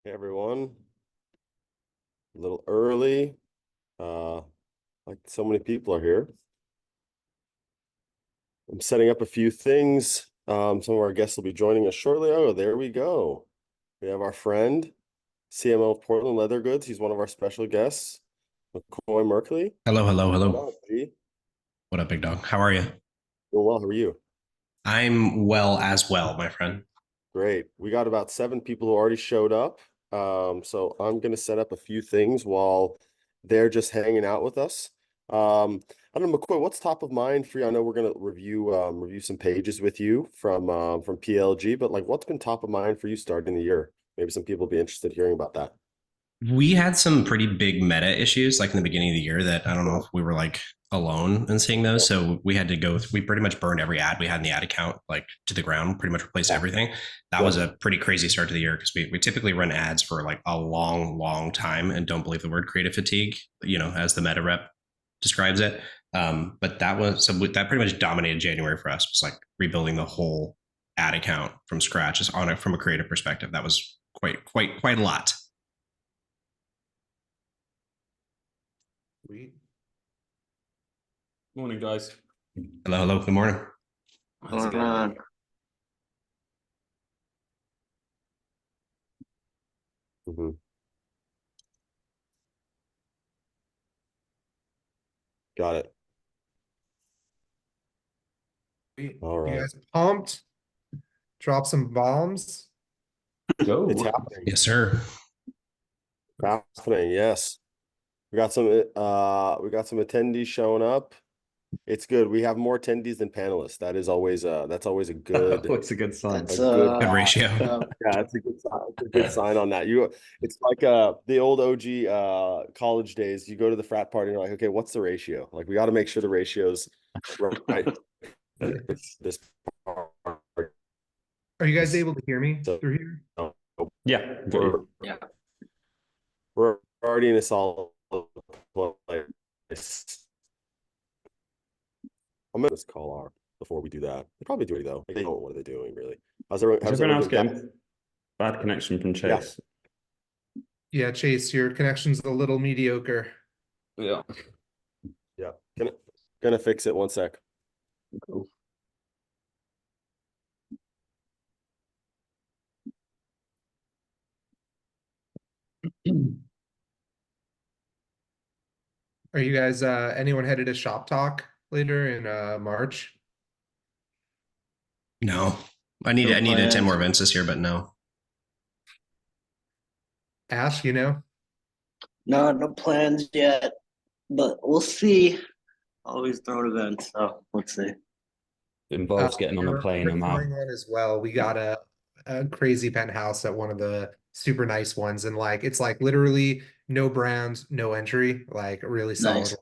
Hey everyone, a little early. Like so many people are here. I'm setting up a few things. Some of our guests will be joining us shortly. Oh, there we go. We have our friend, CMO of Portland Leather Goods. He's one of our special guests, MacCoy Merkley. Hello, hello, What hello. up, G? What up, big dog? How are you? Doing well. How are you? I'm well as well, my friend. Great. We got about 7 people who already showed up. So I'm gonna set up a few things while they're just hanging out with us. I don't know, McCoy, what's top of mind for you? I know we're gonna review some pages with you from PLG, but like what's been top of mind for you starting the year? Maybe some people will be interested in hearing about that. We had some pretty big meta issues like in the beginning of the year that I don't know Yeah. if we were like alone in seeing those. So we had to we pretty much burned every ad we had in the ad account like to the ground, pretty much replaced Yeah. everything. That was Yep. a pretty crazy start to the year because we typically run ads for like a long, long time and don't believe the word creative fatigue, as the meta rep describes it. But that pretty much dominated January for us. Was like rebuilding the whole ad account from scratch, just on it from a creative perspective. That was quite a lot. Sweet. Morning, guys. Hello, hello, good morning. How's it going? Mhm. Got it. Sweet. All You right. guys pumped? Drop some bombs. It's Go. happening. Yes, sir. Happening, yes. We got some attendees showing up. It's good. We have more attendees than panelists. That's always a good Oh, it's a good sign. a That's good Good ratio. yeah, it's a good sign. It's a good sign on that. It's like the old OG college days. You go to the frat party and you're like, okay, what's the ratio? Like we got to make sure the ratio's right. This part. Are you guys able to hear me So through here? Yeah, got we're you. Yeah. we're already in a solid place. I'm gonna just call our before we do that. They probably do it though. They know what are they doing really. Is How's everyone else everyone doing? getting bad connection from Yeah. Chase? Yeah, Chase, your connection's a little mediocre. Yeah. Yeah. Gonna fix it 1 sec. Cool. Are you guys anyone headed to Shop Talk later in March? No, No I need to attend plans. more events this year, but no. Ash, you know? No plans yet, but we'll see. Always throwing events, so let's see. It involves getting on a plane, We're I'm out. throwing one as well. We got a crazy penthouse at one of the super nice ones, and like it's like literally no brand, no entry, like really solid. Nice.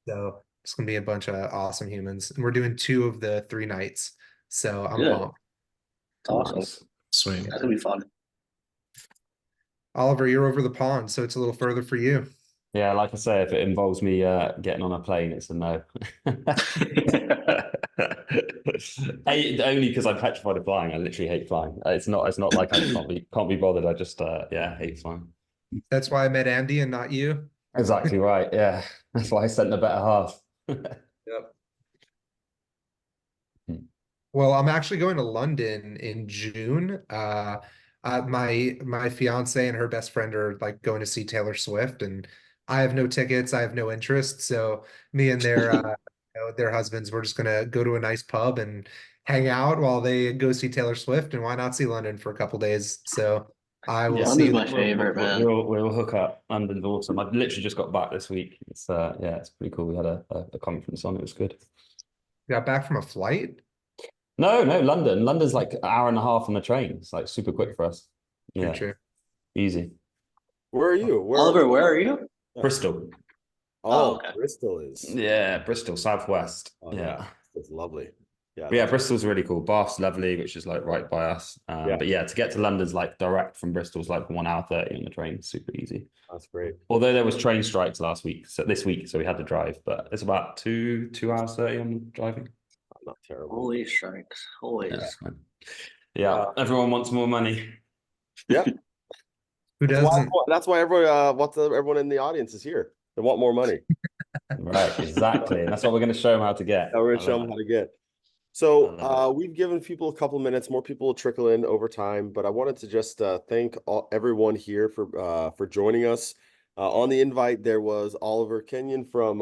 So it's gonna be a bunch of awesome humans, and we're doing 2 of the 3 nights. So I'm Good. pumped. It's awesome. Nice. Sweet. That's gonna be fun. Oliver, you're over the pond, so it's a little further for you. Yeah, like I say, if it involves me getting on a plane, it's a no. Only because I'm petrified of flying. I literally hate flying. It's not like I can't be bothered. I just hate flying. That's why I met Andy and not you. Exactly right. Yeah. That's why I sent the better half. Yep. Hmm. Well, I'm actually going to London in June. My fiance and her best friend are like going to see Taylor Swift, and I have no tickets. I have no interest. So me and their husbands, we're just gonna go to a nice pub and hang out while they go see Taylor Swift, and why not see London for a couple days? So I will Yeah, see London's you my there. favorite, man. we'll hook up. London's awesome. I've literally just got back this week. It's yeah, it's pretty cool. We had a conference on. It was good. Got back from a flight. No, London. London's like an hour and a half on the train. It's like super quick for us. True, Yeah, true. easy. Where are you? Oliver, where are you? Bristol. Oh, Oh, okay. Bristol is. Yeah, Bristol, southwest. Oh Yeah. yeah, it's lovely. Yeah, But yeah, that's Bristol's really cool. Bath's lovely, which is like right by us. yeah, But yeah, to get to London's like direct from Bristol's like 1 hour 30 on the train. Super easy. that's great. Although there was train strikes last week, so this week, so we had to drive. But it's about two hours 30 on driving. Not terrible. Holy strikes. Yeah, Always. it's fine. Yeah, Uh, everyone wants more money. yeah, Who That's why, doesn't? that's why everyone in the audience is here. They want more money. Right, exactly. And that's what we're going to show them how to get. Now we're I gonna show love them it. how to get. I So love it. we've given people a couple minutes. More people will trickle in over time, but I wanted to just thank everyone here for joining us. On the invite, there was Oliver Kenyon from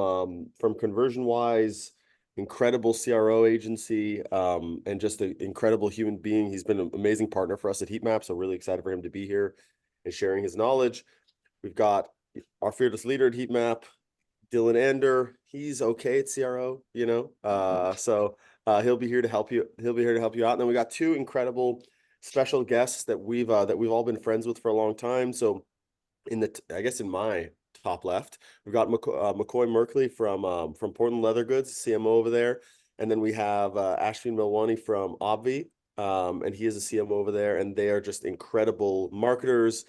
ConversionWise, incredible CRO agency, and just an incredible human being. He's been an amazing partner for us at Heatmap, so really excited for him to be here and sharing his knowledge. We've got our fearless leader at Heatmap, Dylan Ander. He's okay at CRO, so he'll be here to help you. He'll be here to help you out. And then we got two incredible special guests that we've all been friends with for a long time. So I guess in my top left, we've got MacCoy Merkley from Portland Leather Goods, CMO over there, and then we have Ashwin Melwani from Obvi, and he is a CMO over there, and they are just incredible marketers.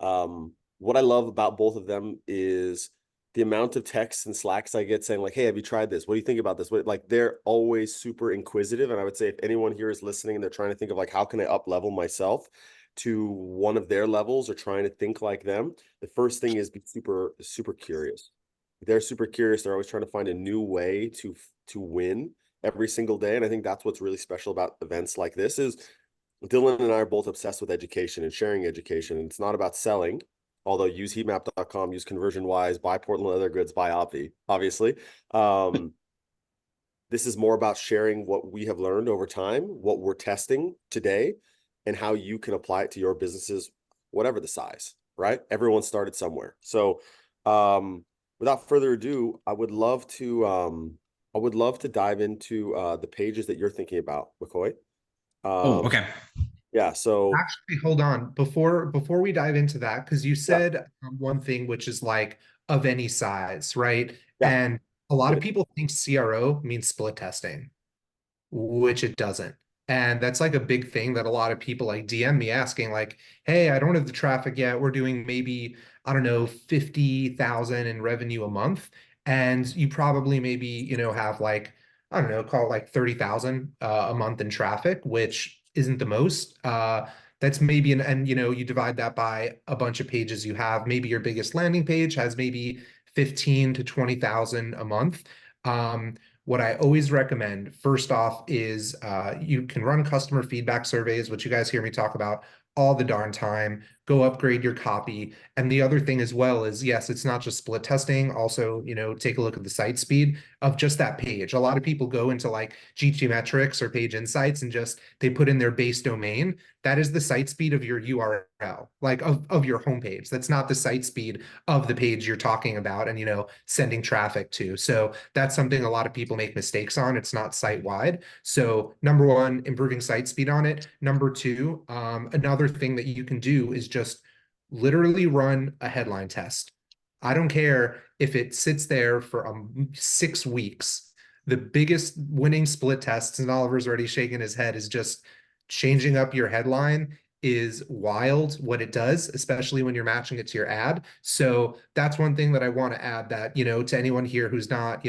What I love about both of them is the amount of texts and slacks I get saying like, "Hey, have you tried this? What do you think about this?" Like they're always super inquisitive, and I would say if anyone here is listening and they're trying to think of like how can I up level myself to one of their levels or trying to think like them, the first thing is be super curious. They're super curious. They're always trying to find a new way to win every single day, and I think that's what's really special about events like this is Dylan and I are both obsessed with education and sharing education, and it's not about selling. Although use heatmap.com, use ConversionWise, buy Portland Leather Goods, buy Obvi, obviously. This is more about sharing what we have learned over time, what we're testing today, and how you can apply it to your businesses, whatever the size, right? Everyone started somewhere. So without further ado, I would love to dive into the pages that you're thinking about, MacCoy. Okay. Yeah, so Actually, hold on. Before we dive into that, because you yeah, said one thing, which is like of any size, right? yeah, And a lot of people think CRO means split testing, which it doesn't. And that's like a big thing that a lot of people like DM me asking, like, hey, I don't have the traffic yet. We're doing maybe, I don't know, 50,000 in revenue a month. And you probably maybe, have like, I don't know, call it like 30,000 a month in traffic, which isn't the most. That's maybe and you divide that by a bunch of pages you have. Maybe your biggest landing page has maybe 15 to 20,000 a month. What I always recommend, first off, is you can run customer feedback surveys, which you guys hear me talk about all the darn time. Go upgrade your copy. And the other thing as well is, yes, it's not just split testing. Also, take a look at the site speed of just that page. A lot of people go into like GT metrics or page insights and just they put in their base domain. That is the site speed of your URL, like of your homepage. That's not the site speed of the page you're talking about and sending traffic to. So that's something a lot of people make mistakes on. It's not site wide. So number one, improving site speed on it. Number two, another thing that you can do is just literally run a headline test. I don't care if it sits there for 6 weeks. The biggest winning split tests, and Oliver's already shaking his head, is just changing up your headline is wild what it does, especially when you're matching it to your ad. So that's one thing that I want to add that, to anyone here who's not,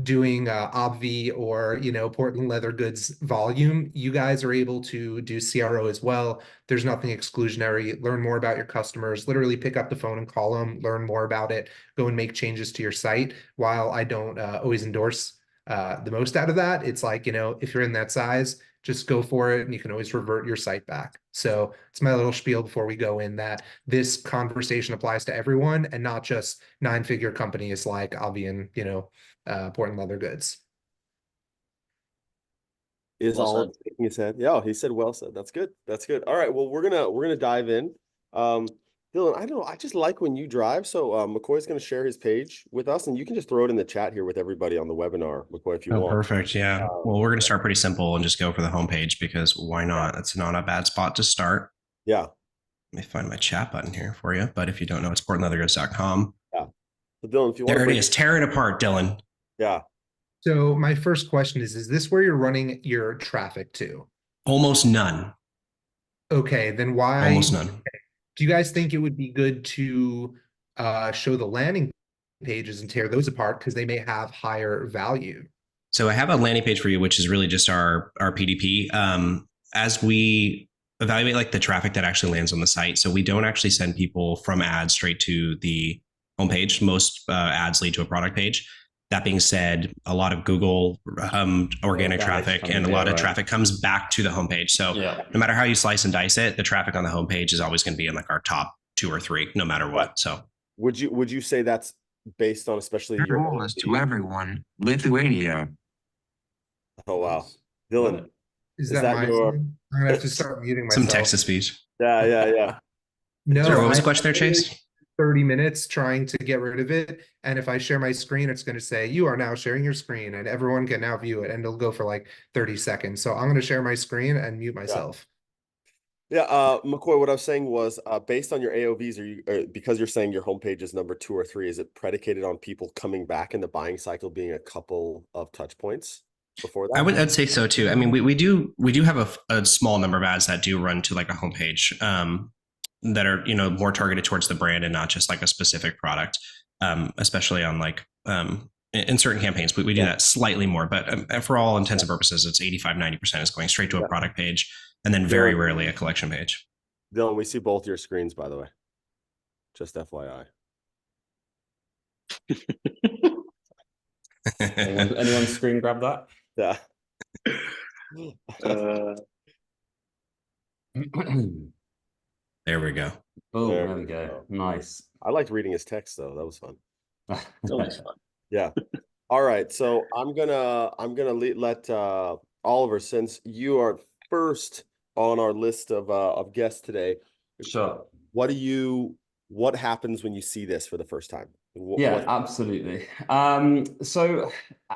doing Obvi or, Portland Leather Goods volume, you guys are able to do CRO as well. There's nothing exclusionary. Learn more about your customers, literally pick up the phone and call them, learn more about it, go and make changes to your site. While I don't always endorse the most out of that, it's like, if you're in that size, just go for it and you can always revert your site back. So it's my little spiel before we go in that this conversation applies to everyone and not just 9-figure companies like Obvi and Portland Leather Goods. is Well all said. shaking his head. Yeah, he said well said. That's good. That's good. All right. Well, we're gonna dive in. Dylan, I don't know. I just like when you drive. So MacCoy's gonna share his page with us, and you can just throw it in the chat here with everybody on the webinar, MacCoy, if you Oh, want. perfect. Yeah. Well, we're going to start pretty simple and just go for the homepage because why not? That's not a bad spot to start. Yeah. Let me find my chat button here for you. But if you don't know, it's portlandleathergoods.com. Yeah. So Dylan, if you want There to it is. Tear it apart, Dylan. Yeah. So my first question is this where you're running your traffic to? Almost none. Okay, then why Almost none. do you guys think it would be good to show the landing pages and tear those apart because they may have higher value? So I have a landing page for you, which is really just our PDP. As we evaluate like the traffic that actually lands on the site. So we don't actually send people from ads straight to the homepage. Most ads lead to a product page. That being said, a lot of Google organic traffic and a lot of traffic comes back to the homepage. So no matter how you slice and dice it, the traffic on the homepage is always going to be in like our top 2 or 3, no matter what. So would you say that's based on especially your AOVs to everyone, Lithuania? Oh wow, Dylan, Is that my your? I'm gonna have to start muting myself. some text to speech. Yeah. No, Sorry, what was the I- question there, Chase? 30 minutes trying to get rid of it. And if I share my screen, it's going to say, you are now sharing your screen and everyone can now view it. And it'll go for like 30 seconds. So I'm going to share my screen and mute myself. Yeah, McCoy, what I was saying was based on your AOVs, because you're saying your homepage is number 2 or 3, is it predicated on people coming back in the buying cycle being a couple of touch points before that? I'd say so too. I mean, we do have a small number of ads that do run to like a homepage. That are, more targeted towards the brand and not just like a specific product, especially on like in certain campaigns. We do that slightly more, but for all intents and purposes, it's 85-90% is going straight to a product page and then very rarely a collection page. Dylan, we see both your screens, by the way. Just FYI. Anyone screen grab that? Yeah. There we go. Oh, there we go. Nice. I liked reading his text though. That was fun. It's always fun. Yeah. All right. So I'm gonna let Oliver, since you are first on our list of guests today. Sure. What happens when you see this for the first time? Absolutely. So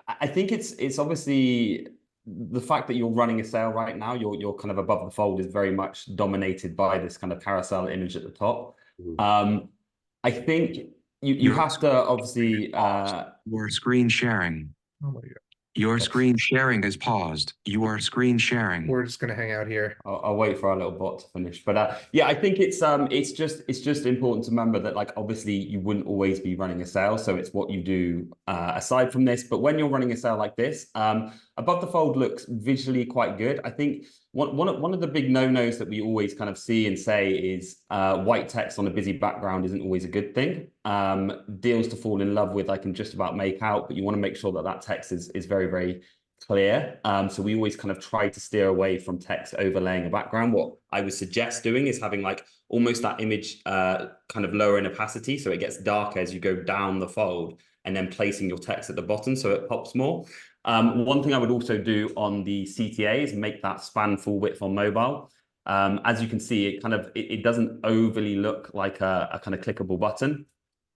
I think it's obviously the fact that you're running a sale right now, you're kind of above the fold is very much dominated by this kind of carousel image at the top. I think you have to obviously Your screen sharing. Oh my God. Your screen sharing is paused. You are screen sharing. We're just going to hang out here. I'll wait for our little bot to finish, but yeah, I think it's just important to remember that like obviously you wouldn't always be running a sale, so it's what you do aside from this. But when you're running a sale like this, above the fold looks visually quite good. I think one of the big no-nos that we always kind of see and say is white text on a busy background isn't always a good thing. Deals to fall in love with I can just about make out, but you want to make sure that that text is very, very clear. So we always kind of try to steer away from text overlaying a background. What I would suggest doing is having like almost that image kind of lower in opacity, so it gets darker as you go down the fold, and then placing your text at the bottom so it pops more. One thing I would also do on the CTA is make that span full width on mobile. As you can see, it doesn't overly look like a kind of clickable button.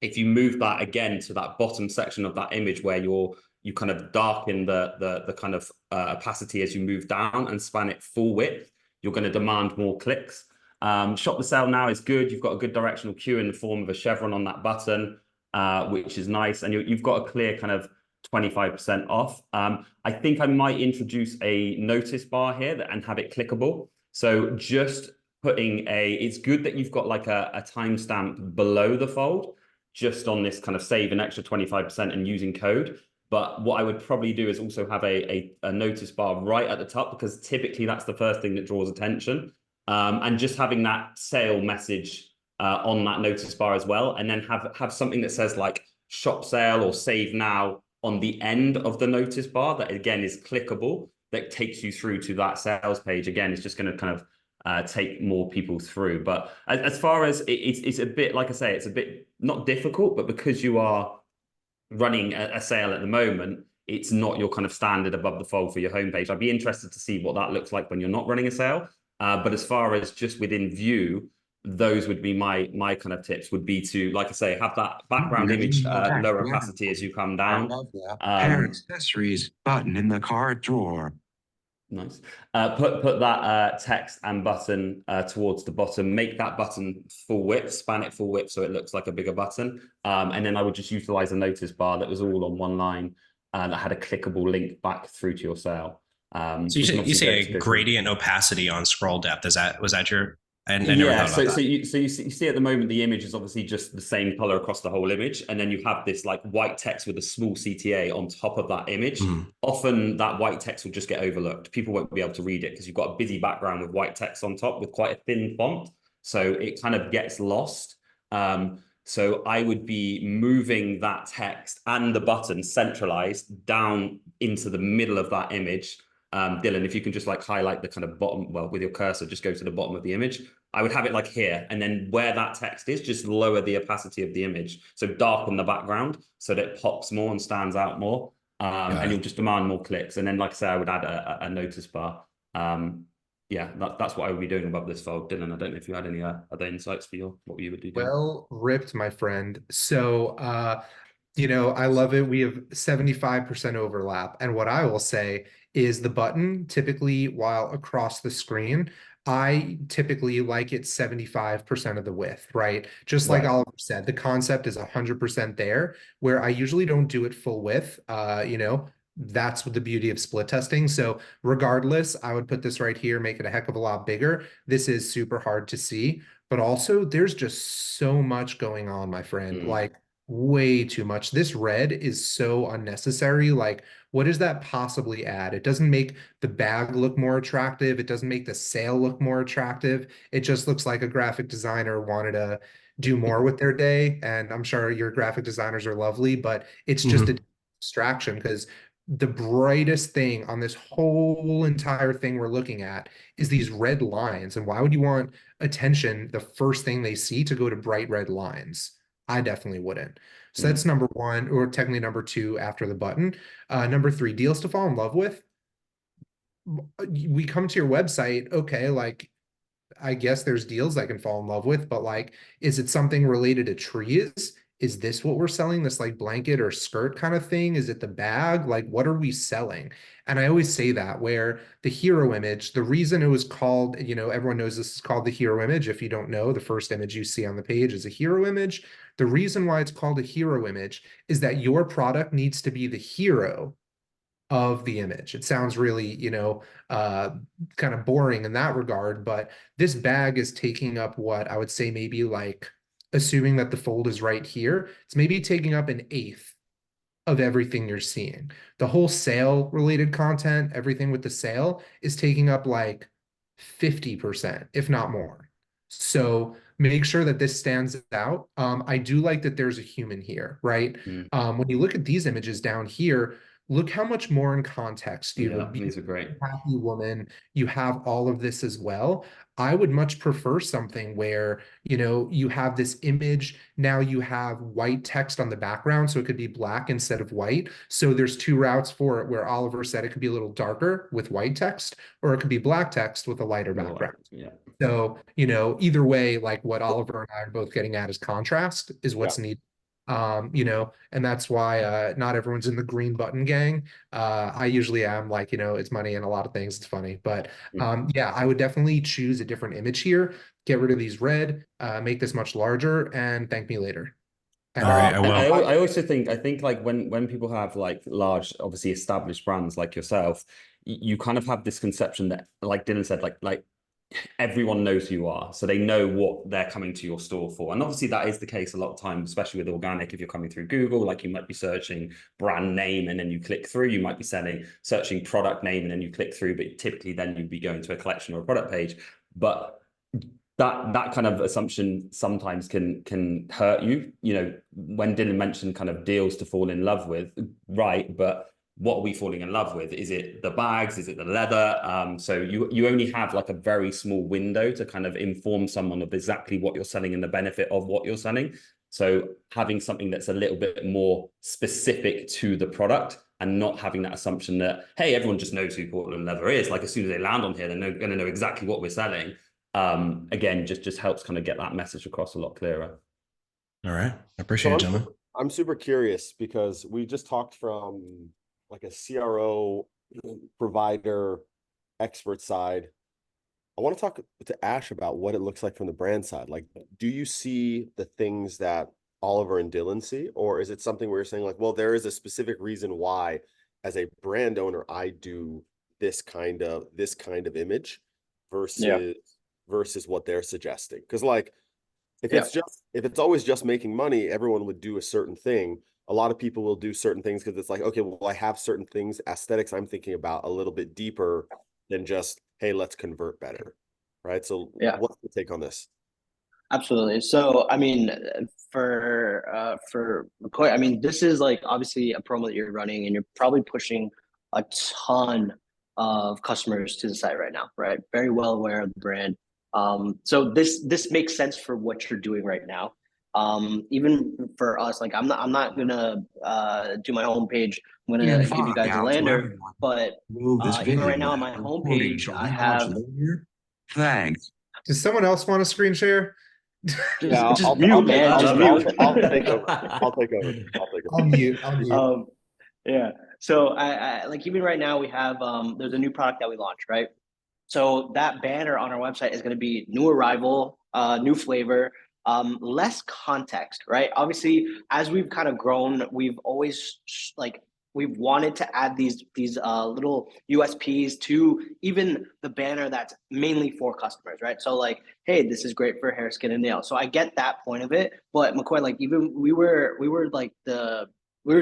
If you move that again to that bottom section of that image where you kind of darken the kind of opacity as you move down and span it full width, you're going to demand more clicks. Shop the sale now is good. You've got a good directional cue in the form of a chevron on that button, which is nice. And you've got a clear kind of 25% off. I think I might introduce a notice bar here and have it clickable. So just putting it's good that you've got like a timestamp below the fold, just on this kind of save an extra 25% and using code. But what I would probably do is also have a notice bar right at the top, because typically that's the first thing that draws attention. And just having that sale message on that notice bar as well. And then have something that says like shop sale or save now on the end of the notice bar that again is clickable, that takes you through to that sales page. Again, it's just going to kind of take more people through. But as far as it's a bit, like I say, it's a bit not difficult, but because you are running a sale at the moment, it's not your kind of standard above the fold for your homepage. I'd be interested to see what that looks like when you're not running a sale. But as far as just within view, those would be my kind of tips would be to, like I say, have that background image lower opacity as you come down. Hair accessories button in the card drawer. Nice. Put that text and button towards the bottom. Make that button full width, span it full width so it looks like a bigger button. And then I would just utilize a notice bar that was all on one line that had a clickable link back through to your sale. So you say a gradient opacity on scroll depth. Was that your I never thought about that. You see at the moment the image is obviously just the same color across the whole image, and then you have this like white text with a small CTA on top of that image. Often that white text will just get overlooked. People won't be able to read it because you've got a busy background with white text on top with quite a thin font, so it kind of gets lost. So I would be moving that text and the button centralized down into the middle of that image. Dylan, if you can just like highlight the kind of bottom, well, with your cursor, just go to the bottom of the image. I would have it like here, and then where that text is, just lower the opacity of the image. So darken the background so that it pops more and stands out more. And you'll just demand more clicks. And then, like I say, I would add a notice bar. Yeah, that's what I would be doing above this fold. Dylan, I don't know if you had any other insights for what you would do. Well ripped, my friend. So, I love it. We have 75% overlap. And what I will say is the button typically, while across the screen, I typically like it 75% of the width, right? Just like Oliver said, the concept is 100% there, where I usually don't do it full width. That's the beauty of split testing. So regardless, I would put this right here, make it a heck of a lot bigger. This is super hard to see, but also there's just so much going on, my friend. Like, way too much. This red is so unnecessary. Like, what does that possibly add? It doesn't make the bag look more attractive. It doesn't make the sail look more attractive. It just looks like a graphic designer wanted to do more with their day. And I'm sure your graphic designers are lovely, but it's just a distraction because the brightest thing on this whole entire thing we're looking at is these red lines. And why would you want attention, the first thing they see, to go to bright red lines? I definitely wouldn't. So that's number one, or technically number two after the button. Number three, deals to fall in love with. We come to your website, okay, like, I guess there's deals I can fall in love with, but like, is it something related to trees? Is this what we're selling? This like blanket or skirt kind of thing? Is it the bag? Like, what are we selling? And I always say that, where the hero image, the reason it was called, everyone knows this is called the hero image. If you don't know, the first image you see on the page is a hero image. The reason why it's called a hero image is that your product needs to be the hero of the image. It sounds really, kind of boring in that regard, but this bag is taking up what I would say maybe like, assuming that the fold is right here, it's maybe taking up an eighth of everything you're seeing. The whole sale related content, everything with the sale, is taking up like 50%, if not more. So make sure that this stands out. I do like that there's a human here, right? When you look at these images down here, look how much more in context. You have a these are great. happy woman. You have all of this as well. I would much prefer something where, you have this image. Now you have white text on the background, so it could be black instead of white. So there's two routes for it, where Oliver said it could be a little darker with white text, or it could be black text with a lighter background. So, either way, like what Oliver and I are both getting at is contrast is what's needed. And that's why not everyone's in the green button gang. I usually am, like, it's money and a lot of things. It's funny, but I would definitely choose a different image here. Get rid of these red, make this much larger, and thank me later. All right, I will. I also think like when people have like large, obviously established brands like yourself, you kind of have this conception that, like Dylan said, like everyone knows who you are, so they know what they're coming to your store for. And obviously that is the case a lot of times, especially with organic. If you're coming through Google, like, you might be searching brand name and then you click through. You might be searching product name and then you click through, but typically then you'd be going to a collection or a product page. But that kind of assumption sometimes can hurt you. When Dylan mentioned kind of deals to fall in love with, right? But what are we falling in love with? Is it the bags? Is it the leather? So you only have like a very small window to kind of inform someone of exactly what you're selling and the benefit of what you're selling. So having something that's a little bit more specific to the product, and not having that assumption that, hey, everyone just knows who Portland leather is. Like, as soon as they land on here, they're going to know exactly what we're selling. Again, just helps kind of get that message across a lot clearer. All right. I appreciate it, gentlemen. I'm super curious because we just talked from like a CRO provider expert side. I want to talk to Ash about what it looks like from the brand side. Like, do you see the things that Oliver and Dylan see, or is it something where you're saying like, well, there is a specific reason why as a brand owner I do this kind of image versus versus what they're suggesting. Because like if it's always just making money, everyone would do a certain thing. A lot of people will do certain things because it's like, okay, well, I have certain things, aesthetics I'm thinking about a little bit deeper than just, hey, let's convert better. Right. So what's the take on this? Absolutely. So, I mean, for MacCoy, I mean, this is like obviously a promo that you're running, and you're probably pushing a ton of customers to the site right now, right? Very well aware of the brand. So this makes sense for what you're doing right now. Even for us, like I'm not gonna do my homepage. I'm gonna give you guys a lander, but even right now on my homepage, I have. Thanks. Does someone else want a screen share? Yeah, I'll mute, man. Just mute. I'll take over. I'll take over. I'll mute. I'll mute. Yeah. So I like even right now we have there's a new product that we launched, right? So that banner on our website is going to be new arrival, new flavor, less context, right? Obviously, as we've kind of grown, we've always we've wanted to add these little USPs to even the banner that's mainly for customers, right? So like, hey, this is great for hair, skin, and nails. So I get that point of it, but MacCoy, like even we were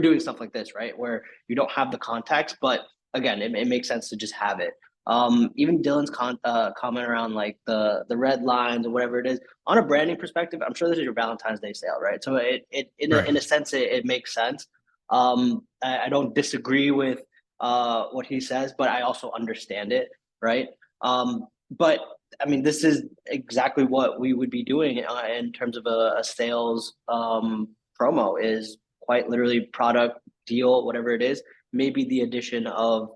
doing stuff like this, right, where you don't have the context, but again, it makes sense to just have it. Even Dylan's comment around like the red lines or whatever it is on a branding perspective, I'm sure this is your Valentine's Day sale, right? So in a sense it makes sense. I don't disagree with what he says, but I also understand it, right? But I mean, this is exactly what we would be doing in terms of a sales promo, is quite literally product, deal, whatever it is, maybe the addition of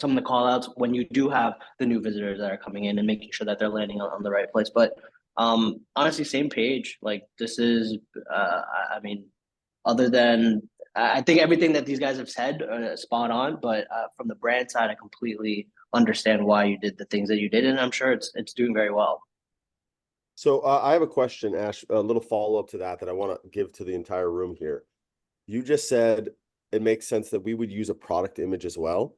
some of the call outs when you do have the new visitors that are coming in and making sure that they're landing on the right place. But honestly, same page. Like this is, I mean, other than I think everything that these guys have said spot on, but from the brand side, I completely understand why you did the things that you did, and I'm sure it's doing very well. So I have a question, Ash, a little follow-up to that I want to give to the entire room here. You just said it makes sense that we would use a product image as well.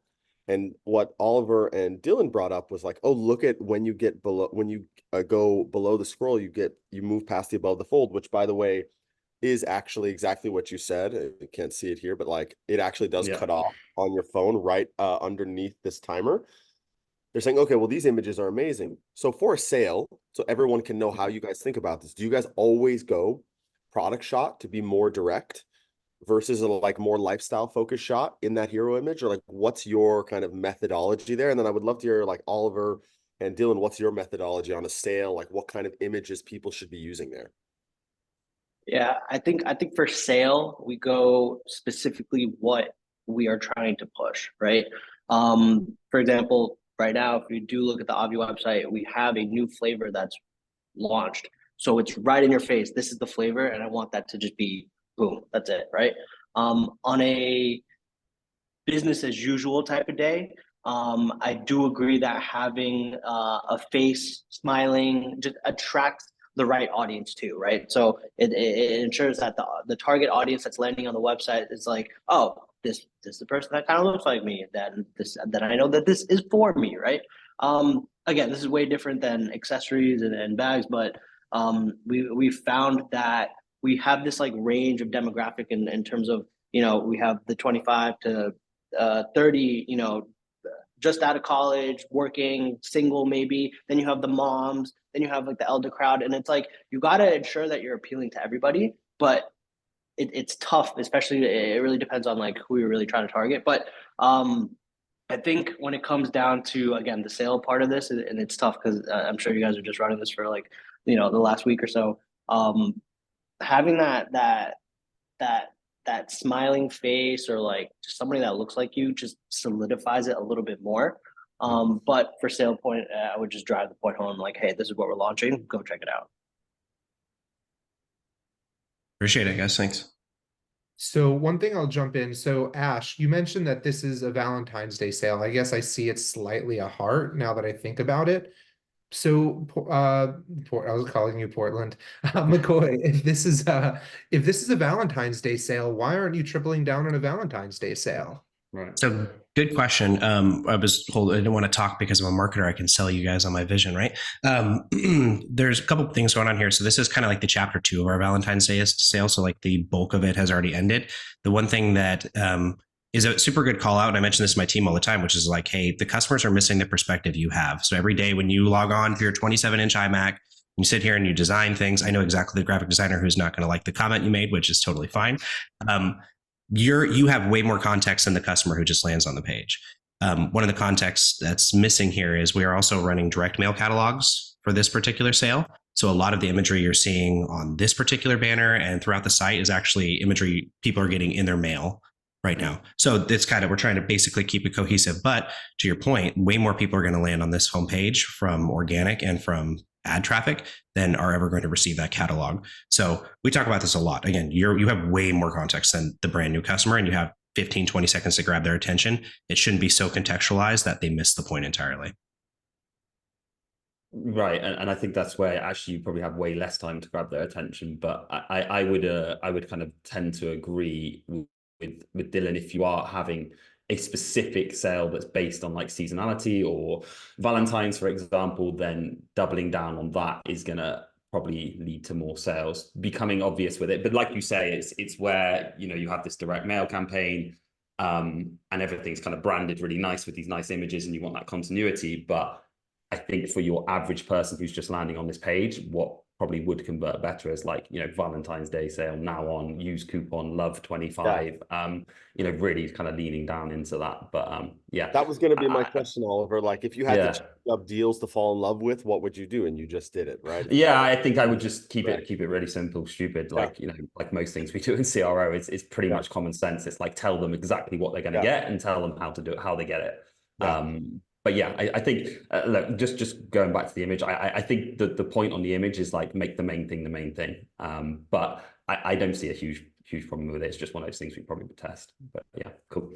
And what Oliver and Dylan brought up was like, oh, look at when you get below, when you go below the scroll, you move past the above the fold, which by the way, is actually exactly what you said. You can't see it here, but like it actually does cut off on your phone right underneath this timer. They're saying, okay, well, these images are amazing. So for a sale, so everyone can know how you guys think about this, do you guys always go product shot to be more direct versus a like more lifestyle focused shot in that hero image? Or like what's your kind of methodology there? And then I would love to hear like Oliver and Dylan, what's your methodology on a sale? Like what kind of images people should be using there? Yeah, I think for sale, we go specifically what we are trying to push, right? For example, right now, if you do look at the Obvi website, we have a new flavor that's launched. So it's right in your face. This is the flavor, and I want that to just be boom, that's it, right? On a business as usual type of day, I do agree that having a face smiling just attracts the right audience too, right? So it ensures that the target audience that's landing on the website is like, oh, this is the person that kind of looks like me, that I know that this is for me, right? Again, this is way different than accessories and bags, but we found that we have this like range of demographic in terms of, we have the 25 to 30, just out of college, working, single maybe. Then you have the moms, then you have like the elder crowd. And it's like, you got to ensure that you're appealing to everybody, but it's tough, especially it really depends on like who you're really trying to target. But I think when it comes down to, again, the sale part of this, and it's tough because I'm sure you guys are just running this for like, the last week or so, having that smiling face or like just somebody that looks like you just solidifies it a little bit more. But for sale point, I would just drive the point home like, hey, this is what we're launching. Go check it out. Appreciate it, guys. Thanks. So one thing I'll jump in. So Ash, you mentioned that this is a Valentine's Day sale. I guess I see it's slightly a heart now that I think about it. So I was calling you Portland. MacCoy, if this is a Valentine's Day sale, why aren't you tripling down on a Valentine's Day sale? Right. So Good question. I was told I didn't want to talk because I'm a marketer. I can sell you guys on my vision, right? There's a couple of things going on here. So this is kind of like the chapter 2 of our Valentine's Day sale. So like the bulk of it has already ended. The one thing that is a super good call out, and I mention this to my team all the time, which is like, hey, the customers are missing the perspective you have. So every day when you log on to your 27-inch iMac, you sit here and you design things. I know exactly the graphic designer who's not going to like the comment you made, which is totally fine. You have way more context than the customer who just lands on the page. One of the contexts that's missing here is we are also running direct mail catalogs for this particular sale. So a lot of the imagery you're seeing on this particular banner and throughout the site is actually imagery people are getting in their mail right now. So it's kind of, we're trying to basically keep it cohesive. But to your point, way more people are going to land on this homepage from organic and from ad traffic than are ever going to receive that catalog. So we talk about this a lot. Again, you have way more context than the brand new customer, and you have 15, 20 seconds to grab their attention. It shouldn't be so contextualized that they miss the point entirely. Right, and I think that's where actually you probably have way less time to grab their attention. But I would kind of tend to agree with Dylan. If you are having a specific sale that's based on like seasonality or Valentine's, for example, then doubling down on that is going to probably lead to more sales becoming obvious with it. But like you say, it's where, you know, you have this direct mail campaign and everything's kind of branded really nice with these nice images and you want that continuity. But I think for your average person who's just landing on this page, what probably would convert better is like, you know, Valentine's Day sale now on, use coupon love 25, you know, really kind of leaning down into that. But yeah, that was going to be my question, Oliver. Like, if you had to check up deals to fall in love with, what would you do? And you just did it, right? Yeah, I think I would just keep it really simple, stupid. Like, you know, like most things we do in CRO, it's pretty much common sense. It's like, tell them exactly what they're going to get and tell them how to do it, how they get it. But yeah, I think, look, just going back to the image, I think that the point on the image is like, make the main thing the main thing. But I don't see a huge problem with it. It's just one of those things we probably would test. But yeah, cool.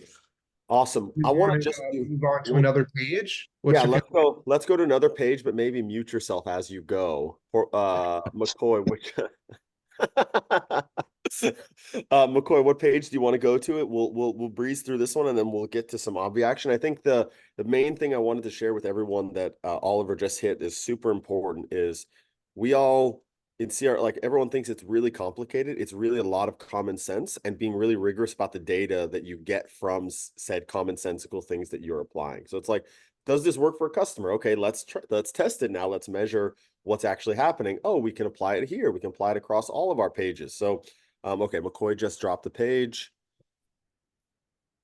Awesome. I want to just move on to another page. Let's go to another page, but maybe mute yourself as you go. For MacCoy, which MacCoy, what page do you want to go to? It we'll breeze through this one and then we'll get to some Obvi action. I think the main thing I wanted to share with everyone that Oliver just hit is super important is we all in CR, like everyone thinks it's really complicated. It's really a lot of common sense and being really rigorous about the data that you get from said commonsensical things that you're applying. So it's like, does this work for a customer? Okay, let's test it now. Let's measure what's actually happening. Oh, we can apply it here. We can apply it across all of our pages. So, okay, MacCoy just dropped the page.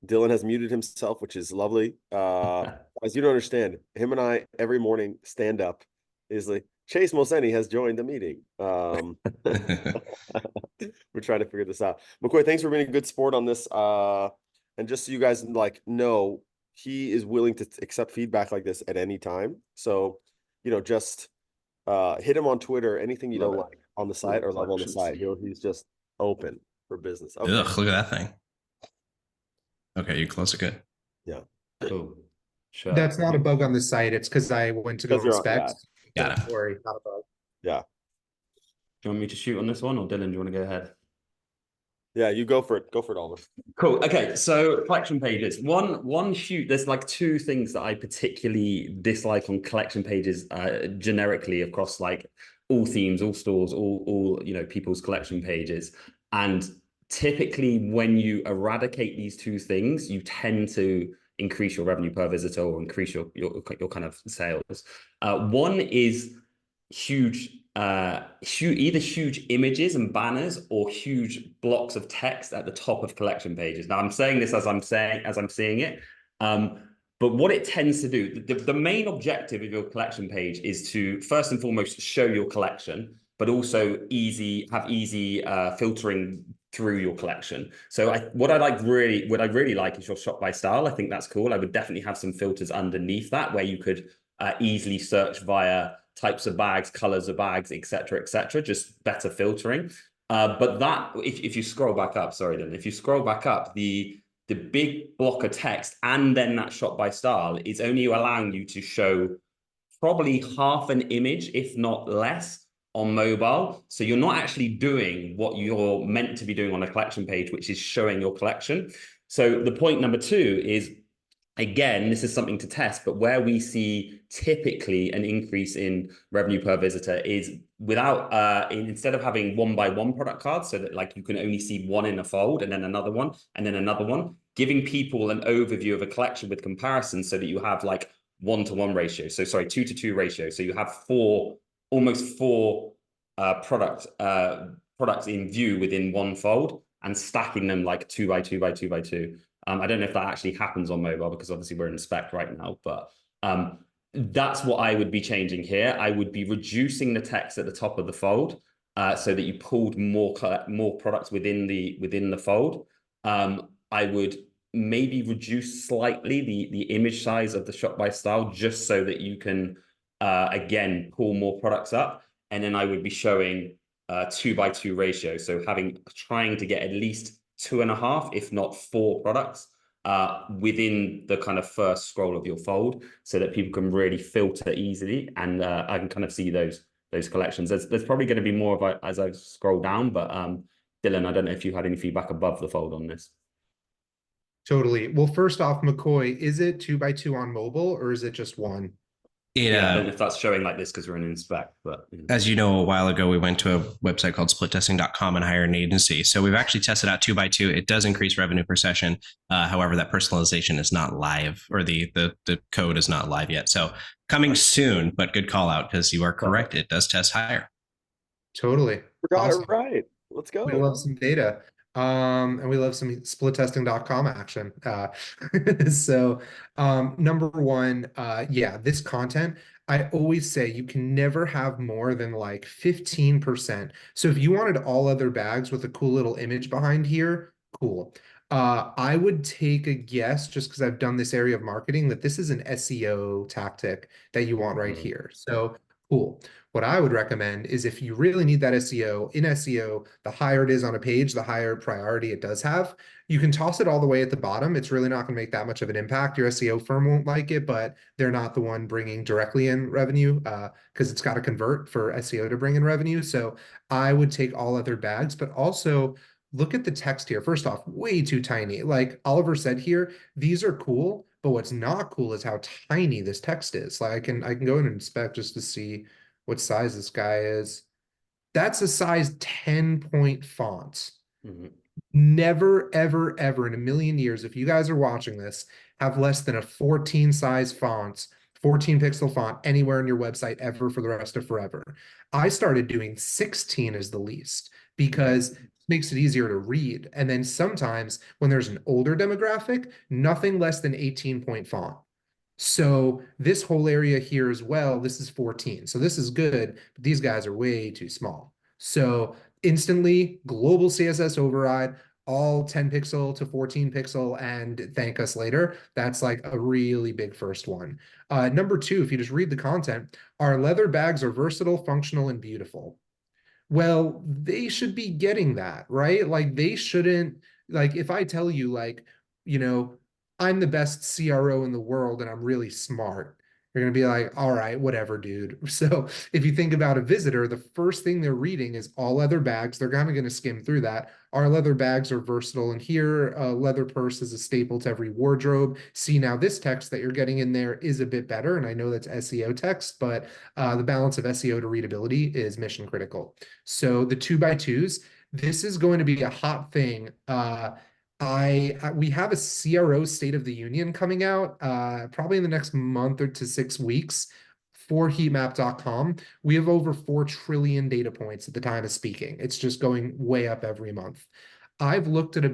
Dylan has muted himself, which is lovely. As you don't understand, him and I every morning stand up is like, Chase Moseni has joined the meeting. We're trying to figure this out. MacCoy, thanks for being a good sport on this. And just so you guys like know, he is willing to accept feedback like this at any time. So, you know, just hit him on Twitter, anything you don't like on the site or love on the site. He's just open for business. Okay. Ugh, look at that thing. Okay, you close it good. Yeah. Cool. Sure. That's not a bug on the site. It's because I went to go inspect. Got it. Don't worry, not a bug. Yeah. Do you want me to shoot on this one, or Dylan, do you want to go ahead? Yeah, you go for it. Go for it, Oliver. Cool. Okay, so collection pages. One shoot. There's like two things that I particularly dislike on collection pages, generically across like all themes, all stores, all you know, people's collection pages. And typically, when you eradicate these two things, you tend to increase your revenue per visitor or increase your kind of sales. One is huge. Either huge images and banners or huge blocks of text at the top of collection pages. Now I'm saying this as I'm seeing it, but what it tends to do, the main objective of your collection page is to first and foremost show your collection, but also have easy filtering through your collection. So what I really like is your shop by style. I think that's cool. I would definitely have some filters underneath that where you could easily search via types of bags, colors of bags, etc., just better filtering. But that, if you scroll back up, sorry, then if you scroll back up, the big block of text and then that shop by style is only allowing you to show probably half an image, if not less, on mobile. So you're not actually doing what you're meant to be doing on a collection page, which is showing your collection. So the point number two is again, this is something to test, but where we see typically an increase in revenue per visitor is without instead of having one by one product cards, so that like you can only see one in a fold and then another one and then another one, giving people an overview of a collection with comparisons so that you have like 1-to-1 ratio. So sorry, 2-to-2 ratio. So you have almost four products in view within one fold and stacking them like 2 by 2 by 2 by 2. I don't know if that actually happens on mobile because obviously we're in spec right now, but that's what I would be changing here. I would be reducing the text at the top of the fold so that you pulled more products within the fold. I would maybe reduce slightly the image size of the shop by style just so that you can again pull more products up. And then I would be showing 2-by-2 ratio, so trying to get at least 2.5, if not 4 products within the kind of first scroll of your fold, so that people can really filter easily, and I can kind of see those collections. There's probably going to be more of it as I scroll down, but Dylan, I don't know if you had any feedback above the fold on this. Totally. Well, first off, MacCoy, is it 2-by-2 on mobile or is it just one? Yeah, I don't know if that's showing like this because we're in inspect, but as you know, a while ago, we went to a website called splittesting.com and hired an agency. So we've actually tested out 2-by-2. It does increase revenue per session. However, that personalization is not live, or the code is not live yet. So coming soon, but good call out because you are correct. It does test higher. Totally. Got Awesome. it right. Let's go. We love some data. And we love some splittesting.com action. So number one, yeah, this content, I always say you can never have more than like 15%. So if you wanted all other bags with a cool little image behind here, cool. I would take a guess, just because I've done this area of marketing, that this is an SEO tactic that you want right here. So cool. What I would recommend is, if you really need that SEO, in SEO, the higher it is on a page, the higher priority it does have. You can toss it all the way at the bottom. It's really not going to make that much of an impact. Your SEO firm won't like it, but they're not the one bringing directly in revenue because it's got to convert for SEO to bring in revenue. So I would take all other bags, but also look at the text here. First off, way too tiny. Like Oliver said here, these are cool, but what's not cool is how tiny this text is. Like I can go in and inspect just to see what size this guy is. That's a size 10-point font. Never, ever, ever in a million years, if you guys are watching this, have less than a 14 size font, 14 pixel font anywhere on your website ever for the rest of forever. I started doing 16 as the least because it makes it easier to read. And then sometimes when there's an older demographic, nothing less than 18-point font. So this whole area here as well, this is 14. So this is good, but these guys are way too small. So instantly global CSS override, all 10 pixel to 14 pixel, and thank us later. That's like a really big first one. Number two, if you just read the content, our leather bags are versatile, functional, and beautiful. Well, they should be getting that, right? Like they shouldn't, like if I tell you like, you know, I'm the best CRO in the world and I'm really smart, you're going to be like, all right, whatever, dude. So if you think about a visitor, the first thing they're reading is all leather bags. They're kind of going to skim through that. Our leather bags are versatile. And here, a leather purse is a staple to every wardrobe. See, now this text that you're getting in there is a bit better. And I know that's SEO text, but the balance of SEO to readability is mission critical. So the 2x2s, this is going to be a hot thing. We have a CRO State of the Union coming out probably in the next month or to 6 weeks for heatmap.com. We have over 4 trillion data points at the time of speaking. It's just going way up every month. I've looked at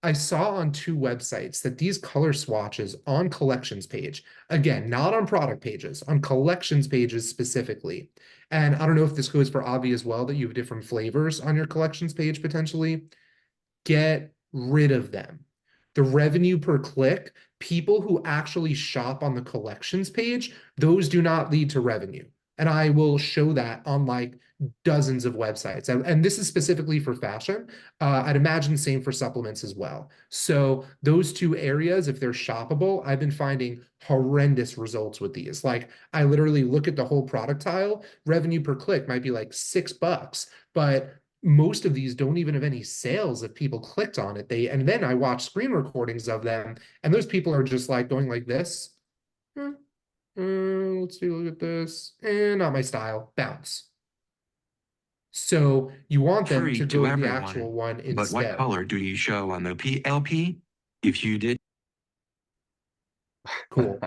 I saw on 2 websites that these color swatches on collections page, again, not on product pages, on collections pages specifically. And I don't know if this goes for Obvi as well, that you have different flavors on your collections page potentially. Get rid of them. The revenue per click, people who actually shop on the collections page, those do not lead to revenue. And I will show that on like dozens of websites. And this is specifically for fashion. I'd imagine same for supplements as well. So those 2 areas, if they're shoppable, I've been finding horrendous results with these. Like I literally look at the whole product tile, revenue per click might be like $6, but most of these don't even have any sales if people clicked on it. And then I watch screen recordings of them, and those people are just like going like this. Let's see, look at this. Not my style. Bounce. So you want them Free to to go to the everyone. actual one But what instead. color do you show on the PLP? If you did, Cool.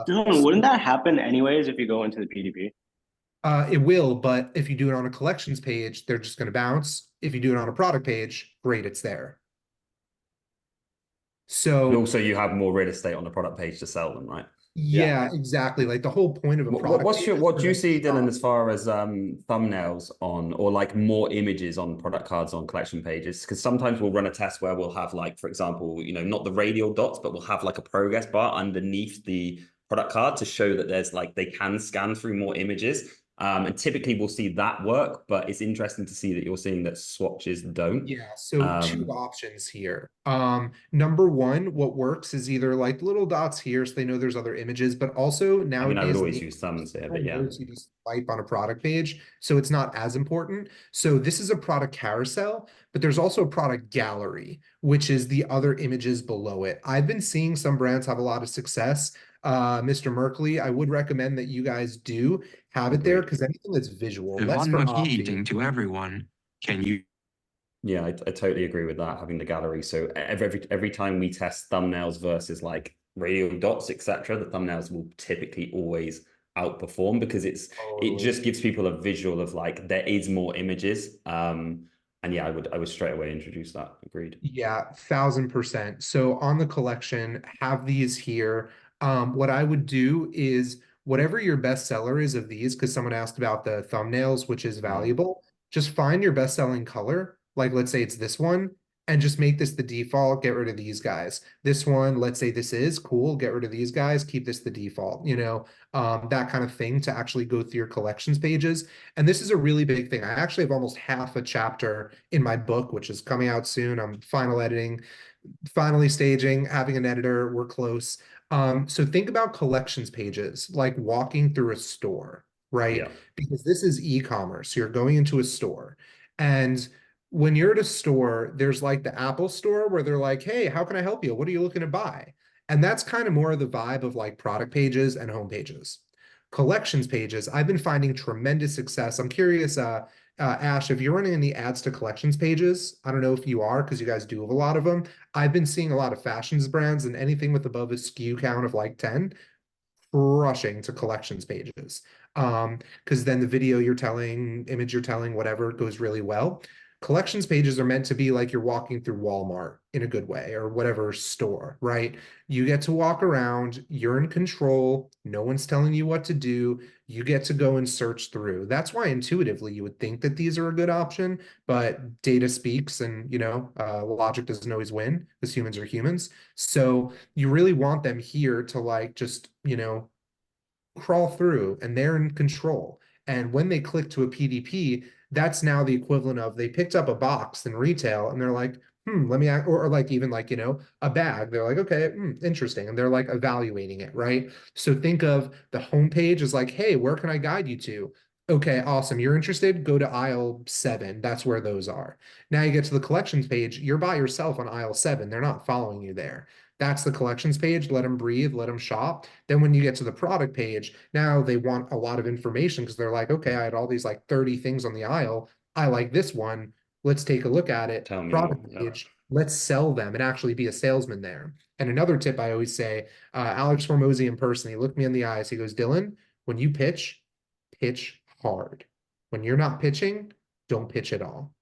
Dylan, wouldn't that happen anyways if you go into the PDP? It will, but if you do it on a collections page, they're just going to bounce. If you do it on a product page, great, it's there. And So also you have more real estate on the product page to sell them, right? yeah, exactly. Like the whole point of a product What page is what for do you them to see, Dylan, shop. as far as thumbnails on, or like more images on product cards on collection pages? Because sometimes we'll run a test where we'll have, like, for example, you know, not the radial dots, but we'll have like a progress bar underneath the product card to show that there's like they can scan through more images. And typically we'll see that work, but it's interesting to see that you're seeing that swatches don't. Yeah, so two options here. Number one, what works is either like little dots here so they know there's other images, but also I mean, I would nowadays always use thumbs here, but yeah. knows you just swipe on a product page, so it's not as important. So this is a product carousel, but there's also a product gallery, which is the other images below it. I've been seeing some brands have a lot of success. Mr. Merkley, I would recommend that you guys do have it there, because anything that's visual, less for Yvonne Obvi. eating to everyone. Can you? Yeah, I totally agree with that, having the gallery. So every time we test thumbnails versus like radial dots, etc., the thumbnails will typically always outperform because it just gives people a visual of like there is more images. And yeah, I would straight away introduce that. Agreed. Yeah, 1000%. So on the collection, have these here. What I would do is whatever your best seller is of these, because someone asked about the thumbnails, which is valuable, just find your best selling color. Like, let's say it's this one, and just make this the default, get rid of these guys. This one, let's say this is cool, get rid of these guys, keep this the default, that kind of thing to actually go through your collections pages. And this is a really big thing. I actually have almost half a chapter in my book, which is coming out soon. I'm final editing, finally staging, having an editor. We're close. So think about collections pages, like walking through a store, right? Yeah. Because this is e-commerce. You're going into a store. And when you're at a store, there's like the Apple store where they're like, hey, how can I help you? What are you looking to buy? And that's kind of more of the vibe of like product pages and home pages. Collections pages, I've been finding tremendous success. I'm curious, Ash, if you're running any ads to collections pages, I don't know if you are, because you guys do have a lot of them. I've been seeing a lot of fashions brands, and anything with above a SKU count of like 10, rushing to collections pages. Because then the video you're telling, image you're telling, whatever goes really well. Collections pages are meant to be like you're walking through Walmart in a good way, or whatever store, right? You get to walk around, you're in control, no one's telling you what to do, you get to go and search through. That's why intuitively you would think that these are a good option, but data speaks, and logic doesn't always win, because humans are humans. So you really want them here to like just crawl through, and they're in control. And when they click to a PDP, that's now the equivalent of they picked up a box in retail and they're like, let me, or like even like, a bag. They're like, okay, interesting. And they're like evaluating it, right? So think of the homepage as like, hey, where can I guide you to? Okay, awesome. You're interested? Go to aisle 7. That's where those are. Now you get to the collections page. You're by yourself on aisle 7. They're not following you there. That's the collections page. Let them breathe, let them shop. Then when you get to the product page, now they want a lot of information, because they're like, okay, I had all these like 30 things on the aisle. I like this one. Let's take a look at it. Tell me Product more. Yeah. page. Let's sell them and actually be a salesman there. And another tip I always say, Alex Hormozy in person, he looked me in the eyes. He goes, Dylan, when you pitch hard. When you're not pitching, don't pitch at all.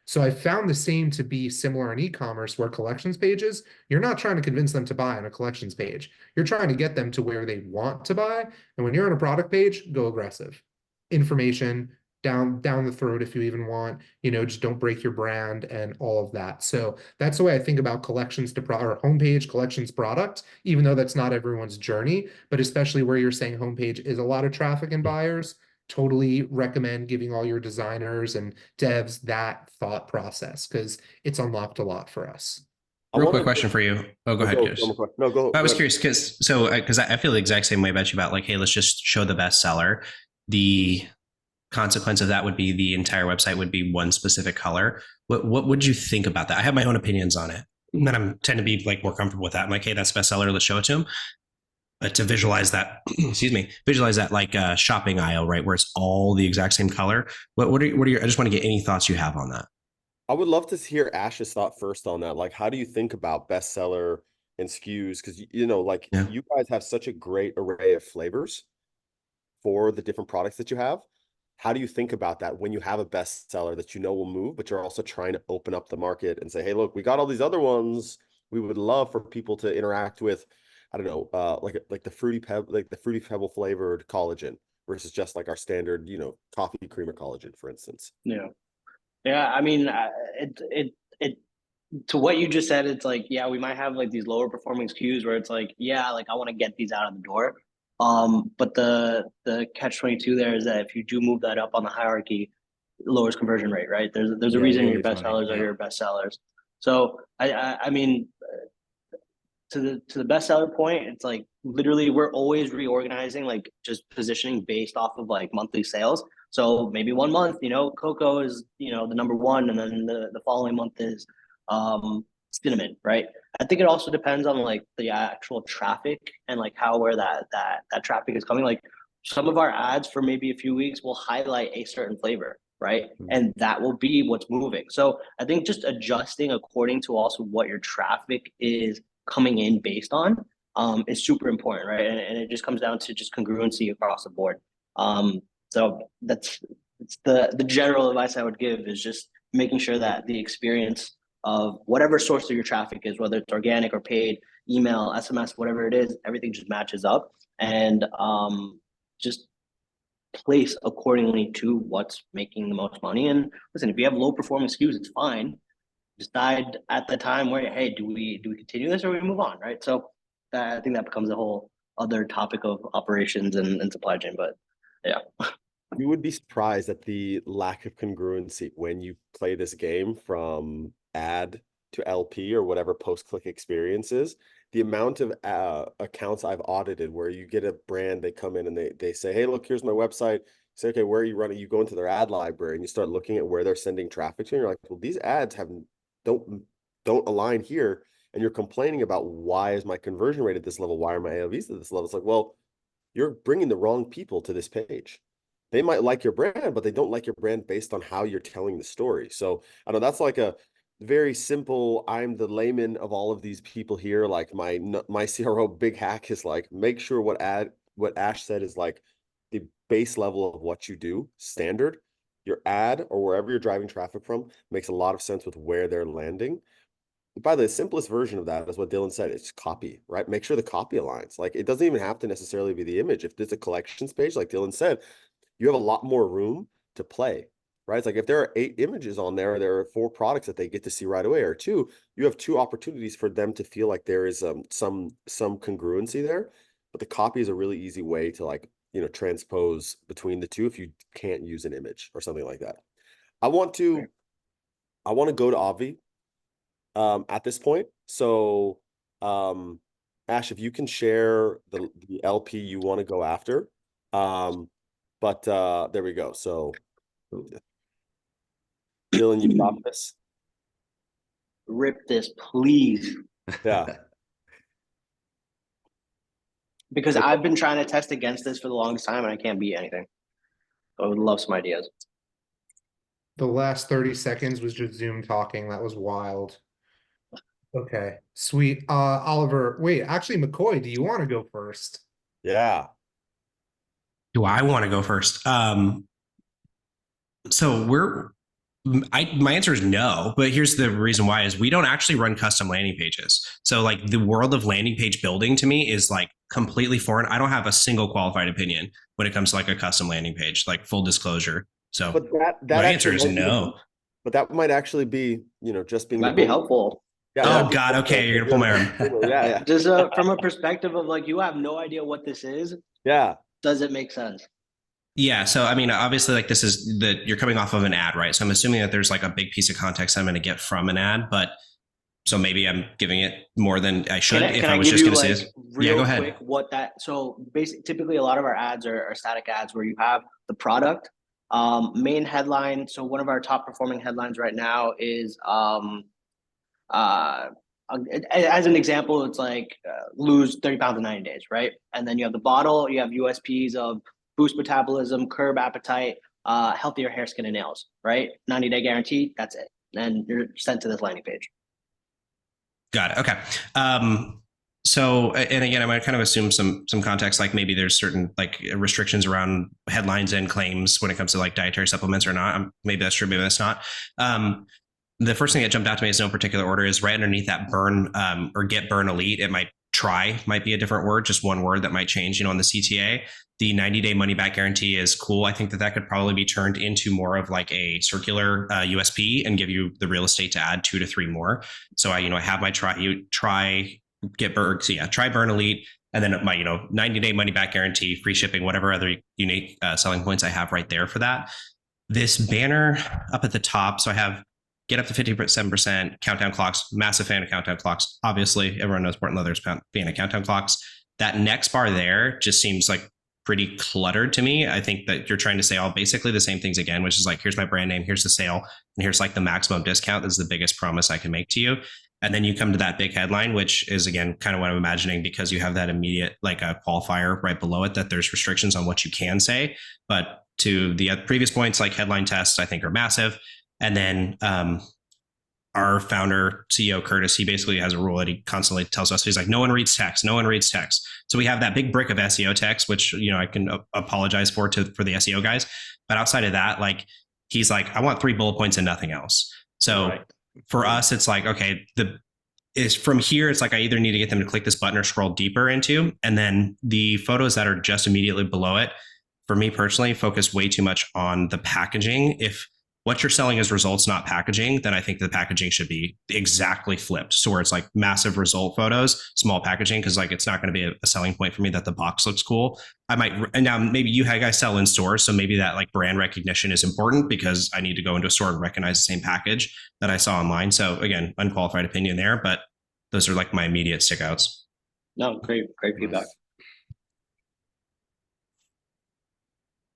So I found the same to be similar in e-commerce, where collections pages, you're not trying to convince them to buy on a collections page. You're trying to get them to where they want to buy. And when you're on a product page, go aggressive. Information down the throat if you even want, just don't break your brand and all of that. So that's the way I think about collections to or homepage collections product, even though that's not everyone's journey, but especially where you're saying homepage is a lot of traffic and buyers. Totally recommend giving all your designers and devs that thought process, because it's unlocked a lot for us. Real quick question for you. Oh, go ahead, Chris. No, go. I was curious because I feel the exact same way about you about like, hey, let's just show the bestseller. consequence of that would be the entire website would be one specific color. What would you think about that? I have my own opinions on it, and I tend to be like more comfortable with that. I'm like, hey, that's bestseller. Let's show it to them. But to visualize that, excuse me, visualize that like a shopping aisle, right, where it's all the exact same color. What are your? I just want to get any thoughts you have on that. I would love to hear Ash's thought first on that. Like, how do you think about bestseller and SKUs? Because like Yeah. you guys have such a great array of flavors for the different products that you have. How do you think about that when you have a bestseller that will move, but you're also trying to open up the market and say, hey, look, we got all these other ones. We would love for people to interact with, I don't know, like the fruity pebble flavored collagen versus just like our standard, coffee creamer collagen, for instance. Yeah. Yeah. I mean, it to what you just said, it's like, yeah, we might have like these lower performing SKUs where it's like, yeah, like I want to get these out of the door. But the catch 22 there is that if you do move that up on the hierarchy, it lowers conversion rate, right? There's a reason your best sellers are your best sellers. So I mean, to the bestseller point, it's like literally we're always reorganizing, like just positioning based off of like monthly sales. So maybe 1 month, cocoa is the number one, and then the following month is cinnamon, right? I think it also depends on like the actual traffic and like where that traffic is coming. Like some of our ads for maybe a few weeks will highlight a certain flavor, right? And that will be what's moving. So I think just adjusting according to also what your traffic is coming in based on is super important, right? And it just comes down to just congruency across the board. So it's the general advice I would give is just making sure that the experience of whatever source of your traffic is, whether it's organic or paid, email, SMS, whatever it is, everything just matches up, and just place accordingly to what's making the most money. And listen, if you have low performing SKUs, it's fine. Decide at the time where, hey, do we continue this or we move on, right? So I think that becomes a whole other topic of operations and supply chain. But yeah. You would be surprised at the lack of congruency when you play this game from ad to LP or whatever post-click experience is. The amount of accounts I've audited where you get a brand, they come in and they say, hey, look, here's my website. Say, okay, where are you running? You go into their ad library and you start looking at where they're sending traffic to, and you're like, well, these ads don't align here. And you're complaining about, why is my conversion rate at this level? Why are my AOVs at this level? It's like, well, you're bringing the wrong people to this page. They might like your brand, but they don't like your brand based on how you're telling the story. So I know that's like a very simple, I'm the layman of all of these people here. Like my CRO big hack is like, make sure what Ash said is like the base level of what you do, standard. Your ad or wherever you're driving traffic from makes a lot of sense with where they're landing. By the simplest version of that is what Dylan said. It's copy, right? Make sure the copy aligns. Like it doesn't even have to necessarily be the image. If it's a collections page, like Dylan said, you have a lot more room to play, right? It's like if there are 8 images on there, there are 4 products that they get to see right away, or 2, you have 2 opportunities for them to feel like there is some congruency there. But the copy is a really easy way to like, transpose between the two if you can't use an image or something like that. I want to go to Obvi at this point. So Ash, if you can share the LP you want to go after. But there we go. So Dylan, you got this. Rip this, please. Yeah. Because I've been trying to test against this for the longest time and I can't beat anything. So I would love some ideas. The last 30 seconds was just Zoom talking. That was wild. Okay, sweet. Oliver, wait, actually, MacCoy, do you want to go first? Yeah. Do I want to go first? So my answer is no, but here's the reason why is we don't actually run custom landing pages. So like the world of landing page building to me is like completely foreign. I don't have a single qualified opinion when it comes to like a custom landing page, like full disclosure. So but that my answer is no. But that might actually be, just being might be helpful. Yeah, oh God, okay, you're gonna pull my arm. Yeah. Just from a perspective of like, you have no idea what this is. Yeah. Does it make sense? Yeah. So, I mean, obviously like this is you're coming off of an ad, right? So I'm assuming that there's like a big piece of context I'm going to get from an ad, but so maybe I'm giving it more than I should if I was just going to say this. Yeah, go ahead. So basically typically a lot of our ads are static ads where you have the product Main headline. So one of our top performing headlines right now is as an example, it's like lose 30 pounds in 90 days, right? And then you have the bottle, you have USPs of boost metabolism, curb appetite, healthier hair, skin, and nails, right? 90-day guarantee, that's it. And you're sent to this landing page. Got it. Okay. So, and again, I might kind of assume some context, like maybe there's certain like restrictions around headlines and claims when it comes to like dietary supplements or not. Maybe that's true, maybe that's not. The first thing that jumped out to me is no particular order is right underneath that burn or get burn elite. It might be a different word, just one word that might change, on the CTA. The 90-day money back guarantee is cool. I think that could probably be turned into more of like a circular USP and give you the real estate to add 2 to 3 more. So I have my try burn elite, and then my 90-day money back guarantee, free shipping, whatever other unique selling points I have right there for that. This banner up at the top, so I have get up to 57%, countdown clocks, massive fan of countdown clocks. Obviously, everyone knows Portland Leather's fan of countdown clocks. That next bar there just seems like pretty cluttered to me. I think that you're trying to say all basically the same things again, which is like, here's my brand name, here's the sale, and here's like the maximum discount. This is the biggest promise I can make to you. And then you come to that big headline, which is again kind of what I'm imagining, because you have that immediate like a qualifier right below it that there's restrictions on what you can say. But to the previous points, like headline tests, I think are massive. And then our founder, CEO Curtis, he basically has a rule that he constantly tells us. He's like, no one reads text. No one reads text. So we have that big brick of SEO text, which I can apologize for the SEO guys. But outside of that, like he's like, I want 3 bullet points and nothing else. So for us, it's like, okay, from here, it's like I either need to get them to click this button or scroll deeper into, and then the photos that are just immediately below it, for me personally, focus way too much on the packaging. If what you're selling is results, not packaging, then I think the packaging should be exactly flipped. So where it's like massive result photos, small packaging, because like it's not going to be a selling point for me that the box looks cool. And now maybe you guys sell in stores, so maybe that like brand recognition is important because I need to go into a store and recognize the same package that I saw online. So again, unqualified opinion there, but those are like my immediate stickouts. No, great feedback.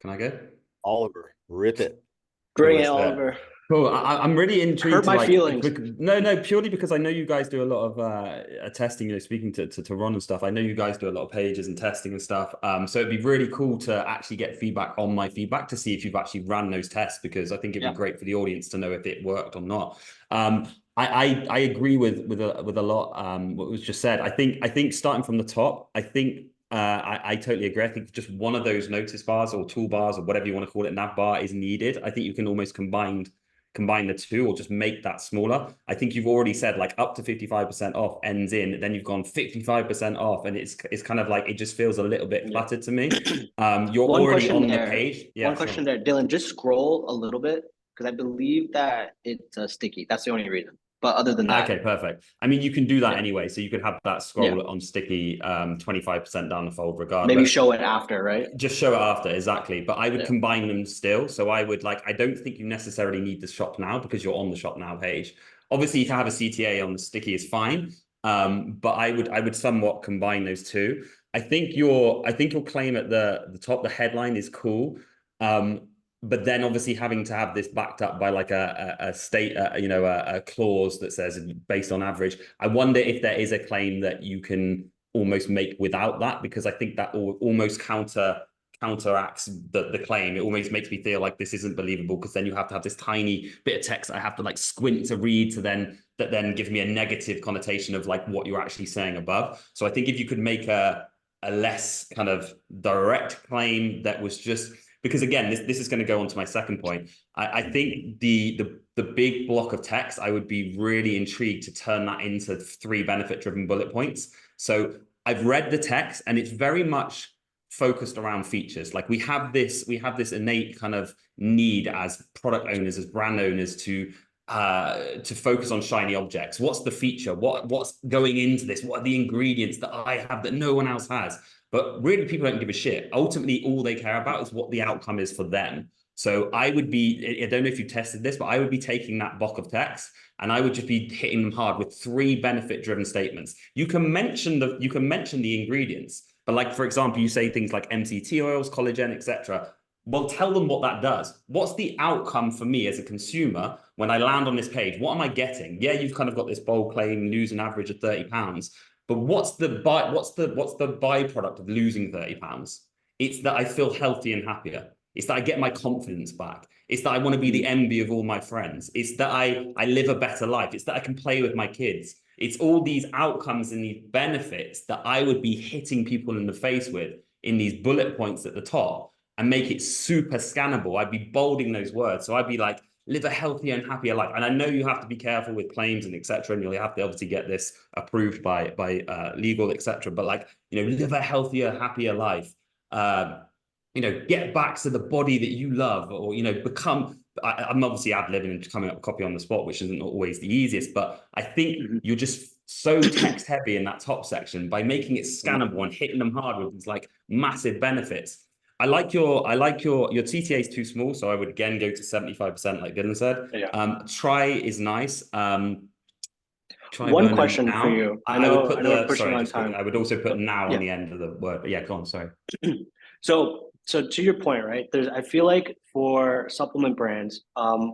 Can I go? Oliver, rip it. Bring it, Oliver. Cool. I'm really intrigued. Hurt my feelings. No, purely because I know you guys do a lot of testing. Speaking to Ron and stuff, I know you guys do a lot of pages and testing and stuff. So it'd be really cool to actually get feedback on my feedback to see if you've actually ran those tests, because I think it'd be great for the audience to know if it worked or not. I agree with a lot what was just said. I think starting from the top, I totally agree. I think just one of those notice bars or toolbars or whatever you want to call it, nav bar, is needed. I think you can almost combine the two or just make that smaller. I think you've already said like up to 55% off ends in, then you've gone 55% off, and it's kind of like it just feels a little bit cluttered to me. You're already on the page. One question there, Dylan, just scroll a little bit because I believe that it's sticky. That's the only reason. But other than that, okay, perfect. I mean, you can do that anyway. So you could have that scroll on sticky 25% down the fold regardless. Maybe show it after, right? Just show it after, exactly. But I would combine them still. So I would I don't think you necessarily need the shop now because you're on the shop now page. Obviously, to have a CTA on the sticky is fine. But I would somewhat combine those two. I think your claim at the top, the headline is cool. But then obviously having to have this backed up by like a state, a clause that says based on average. I wonder if there is a claim that you can almost make without that, because I think that almost counteracts the claim. It almost makes me feel like this isn't believable, because then you have to have this tiny bit of text I have to like squint to read that then gives me a negative connotation of like what you're actually saying above. So I think if you could make a less kind of direct claim that was just, because again, this is going to go on to my second point. I think the big block of text, I would be really intrigued to turn that into 3 benefit-driven bullet points. So I've read the text and it's very much focused around features. Like we have this innate kind of need as product owners, as brand owners to focus on shiny objects. What's the feature? What's going into this? What are the ingredients that I have that no one else has? But really, people don't give a shit. Ultimately, all they care about is what the outcome is for them. So I would be, I don't know if you tested this, but I would be taking that block of text and I would just be hitting them hard with 3 benefit-driven statements. You can mention the ingredients, but like, for example, you say things like MCT oils, collagen, etc. Well, tell them what that does. What's the outcome for me as a consumer when I land on this page? What am I getting? Yeah, you've kind of got this bold claim, lose an average of £30, but what's the byproduct of losing £30? It's that I feel healthy and happier. It's that I get my confidence back. It's that I want to be the envy of all my friends. It's that I live a better life. It's that I can play with my kids. It's all these outcomes and these benefits that I would be hitting people in the face with in these bullet points at the top and make it super scannable. I'd be bolding those words. So I'd be like, live a healthier and happier life. And I know you have to be careful with claims and etc. And you'll have to obviously get this approved by legal, etc. But like, live a healthier, happier life. Get back to the body that you love, or become. I'm obviously ad-libbing and coming up with copy on the spot, which isn't always the easiest, but I think you're just so text heavy in that top section by making it scannable and hitting them hard with these like massive benefits. I like your TTA is too small, so I would again go to 75%, like Dylan said. Yeah. Try is nice. Try one question for you. I would put we're pushing on time. I would also put now Yeah. on the end of the word. But yeah, go on. Sorry. So to your point, right? I feel like for supplement brands,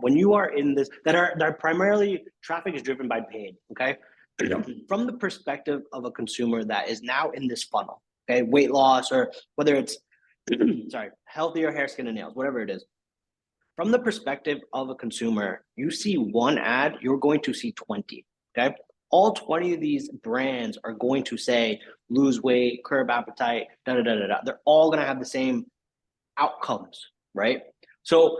when you are in this, that are primarily traffic is driven by paid. Okay. Yeah. From the perspective of a consumer that is now in this funnel, okay, weight loss, or whether it's sorry, healthier hair, skin, and nails, whatever it is. From the perspective of a consumer, you see one ad, you're going to see 20. Okay. All 20 of these brands are going to say lose weight, curb appetite, da da da da da. They're all going to have the same outcomes, right? So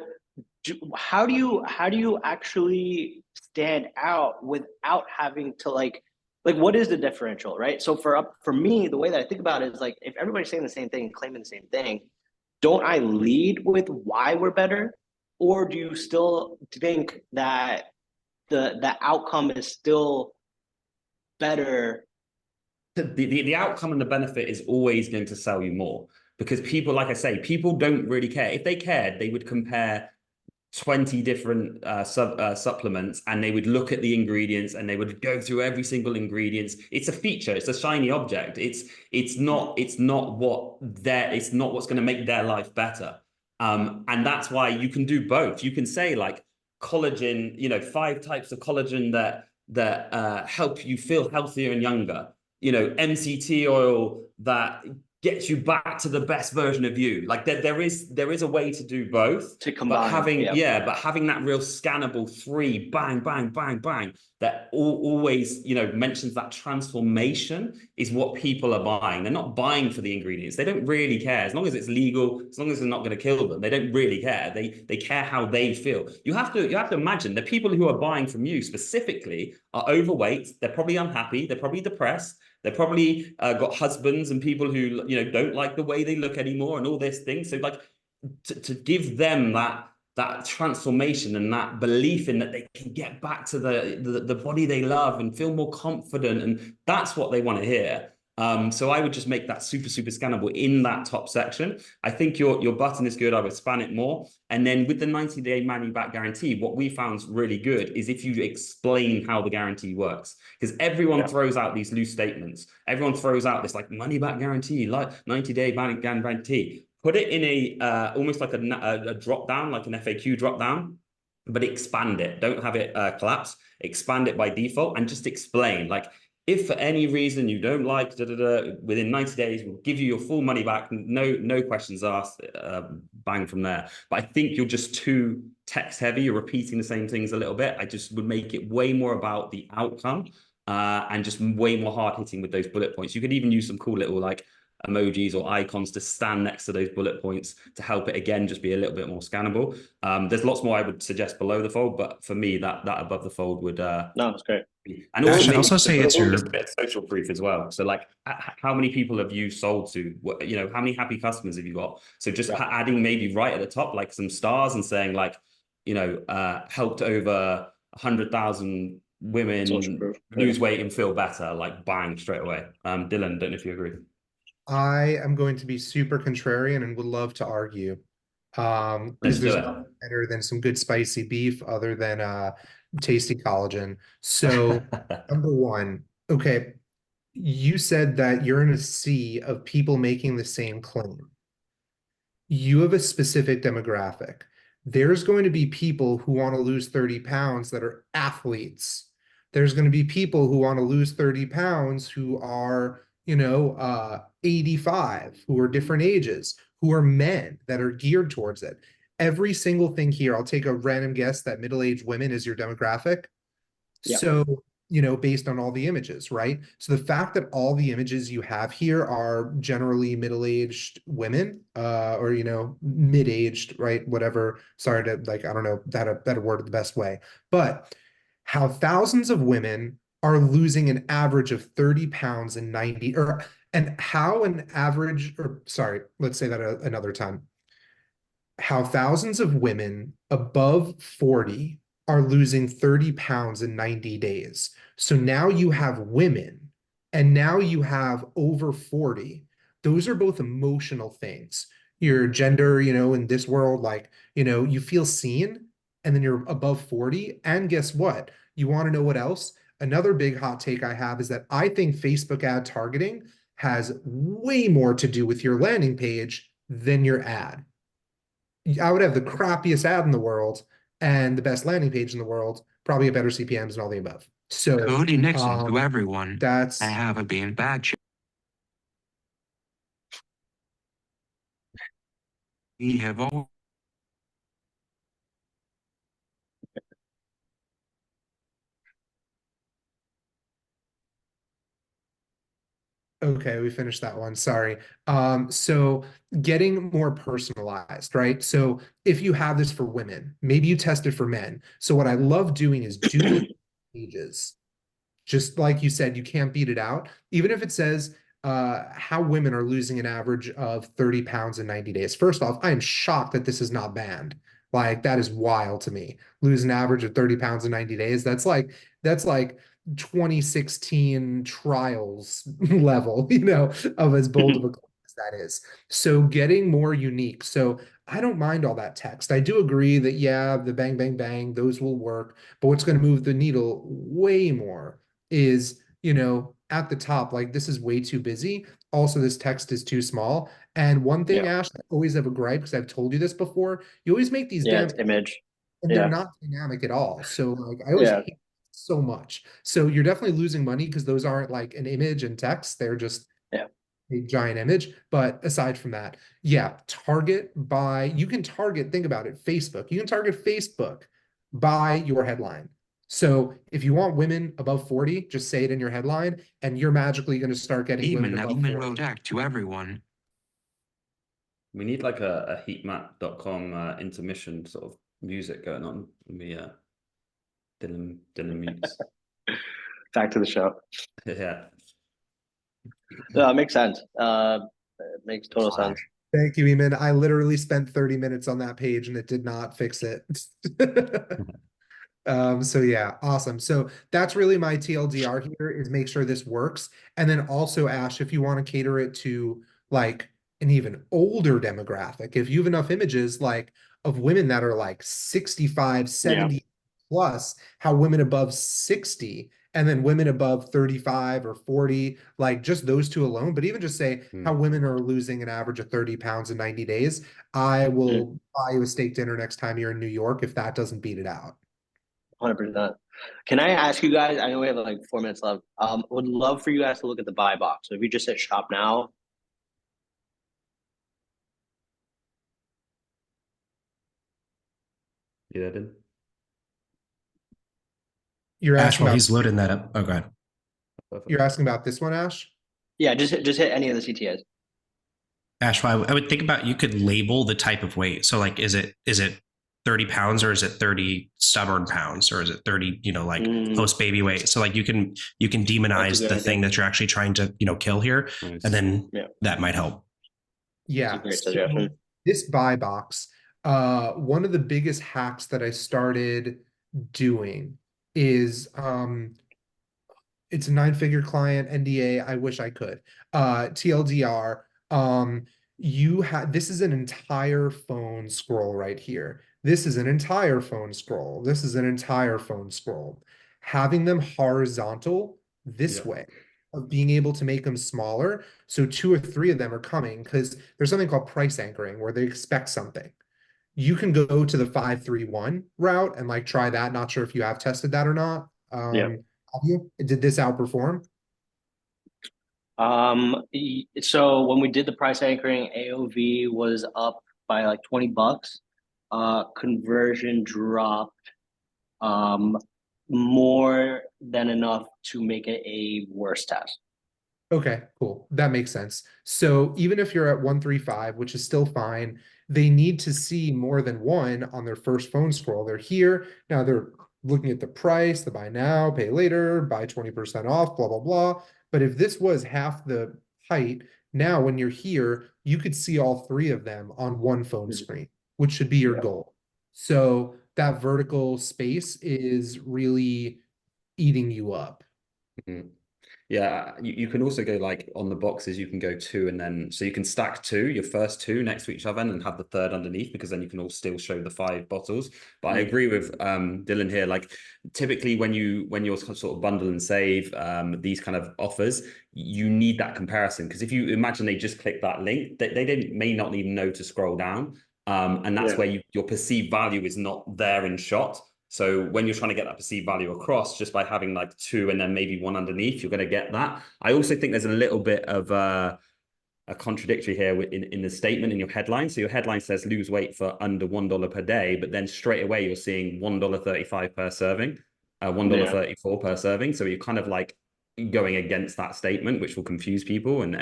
how do you actually stand out without having to like what is the differential, right? So for me, the way that I think about it is like, if everybody's saying the same thing and claiming the same thing, don't I lead with why we're better? Or do you still think that the outcome is still better? The outcome and the benefit is always going to sell you more, because people, like I say, people don't really care. If they cared, they would compare 20 different supplements, and they would look at the ingredients and they would go through every single ingredient. It's a feature, it's a shiny object. It's not what's going to make their life better. And that's why you can do both. You can say like collagen, 5 types of collagen that help you feel healthier and younger. MCT oil that gets you back to the best version of you. Like there is a way to do both. To combine, but having that real scannable 3 bang, bang, bang, bang, that always, mentions that transformation is what people are buying. They're not buying for the ingredients. They don't really care. As long as it's legal, as long as it's not going to kill them, they don't really care. They care how they feel. You have to imagine the people who are buying from you specifically are overweight. They're probably unhappy. They're probably depressed. They've probably got husbands and people who don't like the way they look anymore and all this thing. So like to give them that transformation and that belief in that they can get back to the body they love and feel more confident, and that's what they want to hear. So I would just make that super, super scannable in that top section. I think your button is good. I would span it more. And then with the 90-day money back guarantee, what we found really good is if you explain how the guarantee works, because everyone throws out these loose statements. Everyone throws out this like money back guarantee, like 90-day money guarantee. Put it in a almost like a drop down, like an FAQ drop down, but expand it. Don't have it collapse. Expand it by default and just explain like, if for any reason you don't like within 90 days, we'll give you your full money back. No questions asked, bang from there. But I think you're just too text heavy. You're repeating the same things a little bit. I just would make it way more about the outcome and just way more hard hitting with those bullet points. You could even use some cool little like emojis or icons to stand next to those bullet points to help it again just be a little bit more scannable. There's lots more I would suggest below the fold, but for me that above the fold would no, that's great. And I should also say it's your a bit of social proof as well. So like how many people have you sold to? How many happy customers have you got? So just adding maybe right at the top like some stars and saying like helped over 100,000 women lose weight and feel better, like bang straight away. Dylan, don't know if you agree. I am going to be super contrarian and would love to argue. Because there's nothing better than some good spicy beef other than tasty collagen. So number one, okay, you said that you're in a sea of people making the same claim. you have a specific demographic. There's going to be people who want to lose 30 pounds that are athletes. There's going to be people who want to lose 30 pounds who are, 85, who are different ages, who are men that are geared towards it. Every single thing here, I'll take a random guess that middle-aged women is your demographic. Yeah. So, based on all the images, right? So the fact that all the images you have here are generally middle-aged women, or, mid-aged, right? Whatever. Sorry to I don't know that a word the best way, but how thousands of women are losing an average of 30 pounds in 90, and how an average, or sorry, let's say that another time. How thousands of women above 40 are losing 30 pounds in 90 days. So now you have women and now you have over 40. Those are both emotional things. Your gender, in this world, you feel seen, and then you're above 40. And guess what? You want to know what else? Another big hot take I have is that I think Facebook ad targeting has way more to do with your landing page than your ad. I would have the crappiest ad in the world and the best landing page in the world, probably a better CPMs and all the above. So Cody Nixon to everyone. that's I have a beanbag. We have all. okay. We finished that one. Sorry. So getting more personalized, right? So if you have this for women, maybe you test it for men. So what I love doing is doing pages. Just like you said, you can't beat it out. Even if it says how women are losing an average of 30 pounds in 90 days. First off, I am shocked that this is not banned. Like, that is wild to me. Lose an average of 30 pounds in 90 days. That's like 2016 trials level, of as bold of a claim as that is. So getting more unique. So I don't mind all that text. I do agree that, yeah, the bang, bang, bang, those will work. But what's going to move the needle way more is, at the top, like, this is way too busy. Also, this text is too small. And one thing, Yeah. Ash, I always have a gripe, because I've told you this before. You always make these Yeah, damn, it's image. and they're Yeah. not dynamic at all. So like, I always Yeah. hate so much. So you're definitely losing money because those aren't like an image and text. They're just Yeah. a giant image. But aside from that, yeah, you can target, think about it, Facebook. You can target Facebook by your headline. So if you want women above 40, just say it in your headline, and you're magically going to start getting women Even above 40. wrote act to everyone. We need like a heatmap.com intermission sort of music going on. Dylan mutes. Back to the show. Yeah. No, it makes sense. It makes total sense. Thank you, Eamon. I literally spent 30 minutes on that page and it did not fix it. So yeah, awesome. So that's really my TLDR here, is make sure this works. And then also, Ash, if you want to cater it to like an even older demographic, if you have enough images like of women that are like 65, 70 plus, how women above 60 and then women above 35 or 40, like just those two alone, but even just say how women are losing an average of 30 pounds in 90 days, I will buy you a steak dinner next time you're in New York if that doesn't beat it out. 100%. Can I ask you guys? I know we have like 4 minutes left. Would love for you guys to look at the buy box. So if you just hit shop now, Yeah, did. You're Ash, asking while about, he's loading that up. Oh, go ahead. you're asking about this one, Ash? yeah, just hit any of the CTAs. Ash, I would think about, you could label the type of weight. So like, is it 30 pounds or is it 30 stubborn pounds or is it 30, post baby weight? So like you can demonize the thing that you're actually trying to, kill here. Nice. And then that might help. Yeah. Great suggestion. This buy box, one of the biggest hacks that I started doing is, it's a 9-figure client, NDA. I wish I could. TLDR. This is an entire phone scroll right here. This is an entire phone scroll. This is an entire phone scroll. Having them horizontal this way of being able to make them smaller. So 2 or 3 of them are coming because there's something called price anchoring where they expect something. You can go to the 531 route and like try that. Not sure if you have tested that or not. Yeah. Have you? Did this outperform? So when we did the price anchoring, AOV was up by like $20. Conversion dropped more than enough to make it a worse test. Okay, cool. That makes sense. So even if you're at 135, which is still fine, they need to see more than one on their first phone scroll. They're here. Now they're looking at the price, the buy now, pay later, buy 20% off, blah, blah, blah. But if this was half the height, now when you're here, you could see all 3 of them on one phone screen, which should be your Yeah. goal. So that vertical space is really eating you up. Mhm. Yeah, you can also go like on the boxes, you can go 2 and then so you can stack 2, your first 2 next to each other and have the third underneath because then you can all still show the 5 bottles. But I agree with Dylan here. Like typically when you're sort of bundle and save these kind of offers, you need that comparison because if you imagine they just click that link, they may not even know to scroll down. And that's where your perceived value is not there in shot. So when you're trying to get that perceived value across, just by having like 2 and then maybe 1 underneath, you're going to get that. I also think there's a little bit of a contradictory here in the statement in your headline. So your headline says lose weight for under $1 per day, but then straight away you're seeing $1.35 per serving, $1.34 per serving. So you're kind of like going against that statement, which will confuse people. And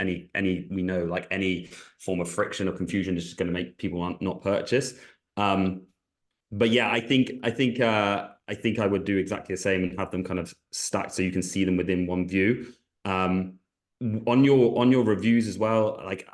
we know like any form of friction or confusion is just going to make people not purchase. But yeah, I think I would do exactly the same and have them kind of stacked so you can see them within one view. On your reviews as well, like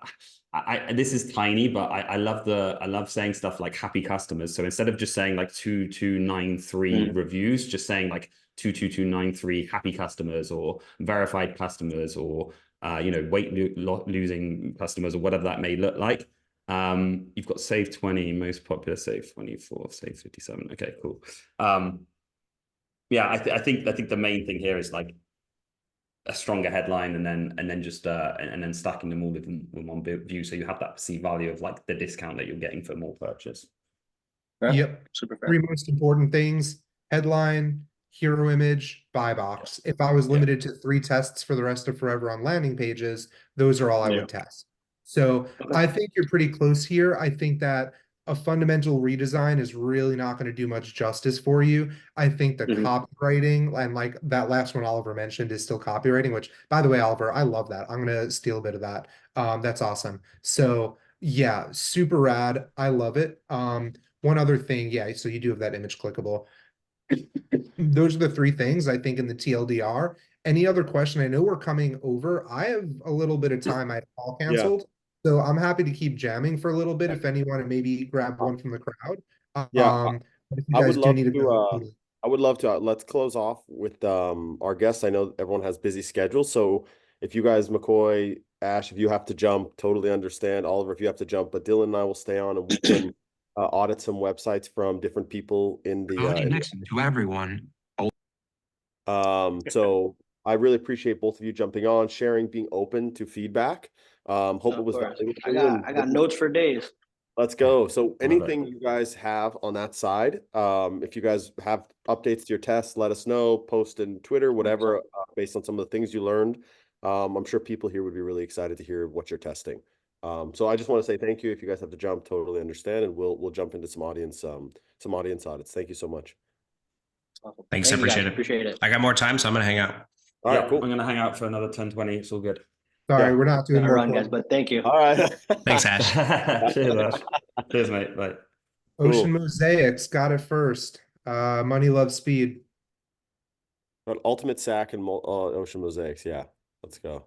this is tiny, but I love saying stuff like happy customers. So instead of just saying like 2293 reviews, just saying like 22293 happy customers or verified customers or weight losing customers or whatever that may look like. You've got save 20, most popular save 24, save 57. Okay, cool. Yeah, I think the main thing here is like a stronger headline and then just and then stacking them all in one view, so you have that perceived value of like the discount that you're getting for more purchase. Fair. Yep. Super fair. 3 most important things: headline, hero image, buy box. If I was limited to 3 tests for the rest of forever on landing pages, those are all I would test. So I think you're pretty close here. I think that a fundamental redesign is really not going to do much justice for you. I think the copywriting and like that last one Oliver mentioned is still copywriting, which by the way, Oliver, I love that. I'm going to steal a bit of that. That's awesome. So yeah, super rad. I love it. One other thing, yeah, so you do have that image clickable. Those are the 3 things I think in the TLDR. Any other question? I know we're coming over. I have a little bit of time. I had all canceled. So I'm happy to keep jamming for a little bit if anyone and maybe grab one from the crowd. If you guys do need to go. I would love to. Let's close off with our guests. I know everyone has busy schedules. So if you guys, MacCoy, Ash, if you have to jump, totally understand. Oliver, if you have to jump, but Dylan and I will stay on and we can audit some websites from different people in the Next to everyone. so I really appreciate both of you jumping on, sharing, being open to feedback. Hope it was valuable for you. I got notes for days. Let's go. So anything you guys have on that side, if you guys have updates to your tests, let us know, post in Twitter, whatever, based on some of the things you learned. I'm sure people here would be really excited to hear what you're testing. So I just want to say thank you. If you guys have to jump, totally understand, and we'll jump into some audience audits. Thank you so much. Awesome. Thanks, I appreciate it. Appreciate it. I got more time, so I'm gonna hang out. All right, cool. I'm gonna hang out for another 10-20. It's all good. Sorry, we're not doing Gotta more run, guys, but thank you. All right. Thanks, Ash. Cheers, Ash. Cheers, mate. Bye. Ocean Mosaics got it first. Money loves speed. But Ultimate Sack and Ocean Mosaics. Yeah, let's go.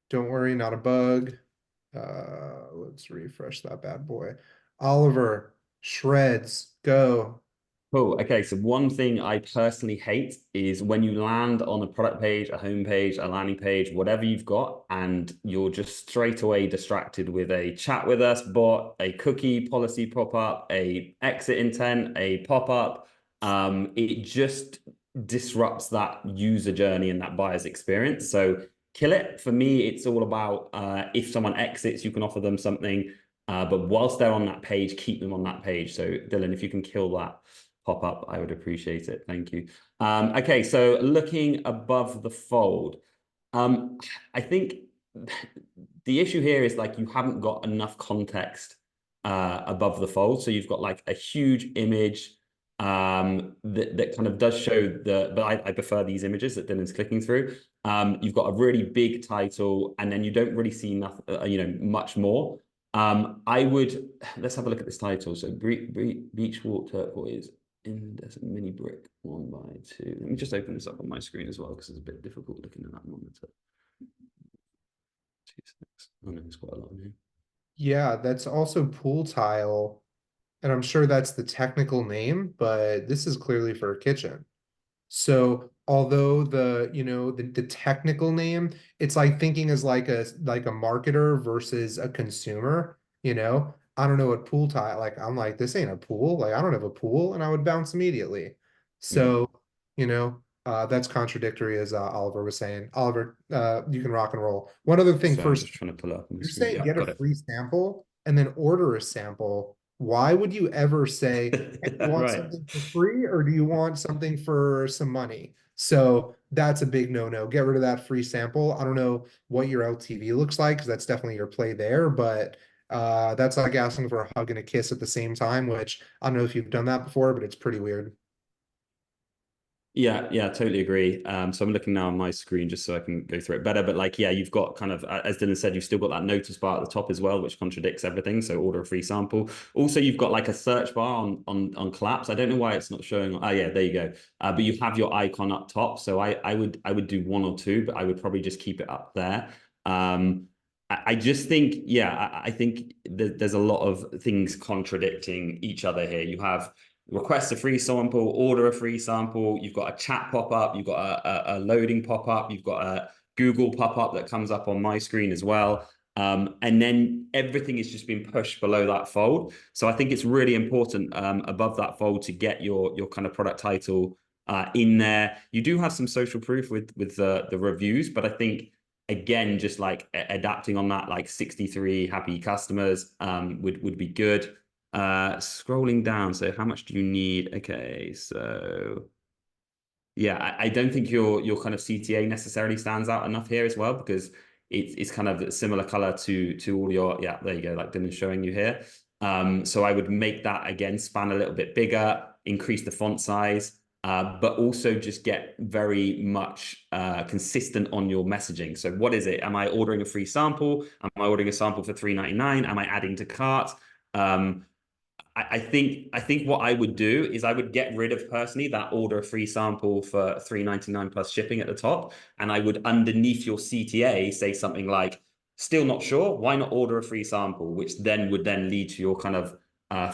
Don't worry, not a bug. Let's refresh that bad boy. Oliver, shreds, go. Cool. Okay, so one thing I personally hate is when you land on a product page, a home page, a landing page, whatever you've got, and you're just straight away distracted with a chat with us bot, a cookie policy pop-up, a exit intent, a pop-up, it just disrupts that user journey and that buyer's experience. So kill it. For me, it's all about if someone exits, you can offer them something. But whilst they're on that page, keep them on that page. So Dylan, if you can kill that pop-up, I would appreciate it. Thank you. Okay, so looking above the fold, I think the issue here is like you haven't got enough context above the fold. So you've got like a huge image that kind of does show but I prefer these images that Dylan's clicking through. You've got a really big title, and then you don't really see nothing, much more. Let's have a look at this title. So Beach Walk Turquoise in Desert Mini Brick 1x2. Let me just open this up on my screen as well, because it's a bit difficult looking at that monitor. 2 6. Oh no, there's quite a lot in here. Yeah, that's also pool tile. And I'm sure that's the technical name, but this is clearly for a kitchen. So although the technical name, it's like thinking as like a marketer versus a consumer, I don't know what pool tile, like I'm like, this ain't a pool, like I don't have a pool, and I would bounce immediately. So, that's contradictory, as Oliver was saying. Oliver, you can rock and roll. One other thing So I'm first, just trying to pull up on the you're screen. saying Yeah, get got a it. free sample and then order a sample. Why would you ever say, hey, do you want Right. something for free, or do you want something for some money? So that's a big no-no. Get rid of that free sample. I don't know what your LTV looks like, because that's definitely your play there, but that's like asking for a hug and a kiss at the same time, which I don't know if you've done that before, but it's pretty weird. Yeah, totally agree. So I'm looking now on my screen just so I can go through it better. But like, yeah, you've got kind of, as Dylan said, you've still got that notice bar at the top as well, which contradicts everything. So order a free sample. Also, you've got like a search bar on Collapse. I don't know why it's not showing. Oh yeah, there you go. But you have your icon up top. So I would do 1 or 2, but I would probably just keep it up there. I just think, yeah, I think there's a lot of things contradicting each other here. You have request a free sample, order a free sample. You've got a chat pop-up. You've got a loading pop-up. You've got a Google pop-up that comes up on my screen as well. And then everything is just being pushed below that fold. So I think it's really important above that fold to get your kind of product title in there. You do have some social proof with the reviews, but I think, again, just like adapting on that, like 63 happy customers would be good. Scrolling down, so how much do you need? Okay, so yeah, I don't think your kind of CTA necessarily stands out enough here as well, because it's kind of a similar color to all your, yeah, there you go, like Dylan's showing you here. So I would make that again span a little bit bigger, increase the font size, but also just get very much consistent on your messaging. So what is it? Am I ordering a free sample? Am I ordering a sample for $3.99? Am I adding to cart? I think what I would do is I would get rid of personally that order a free sample for $3.99 plus shipping at the top, and I would underneath your CTA say something like, still not sure, why not order a free sample, which then would then lead to your kind of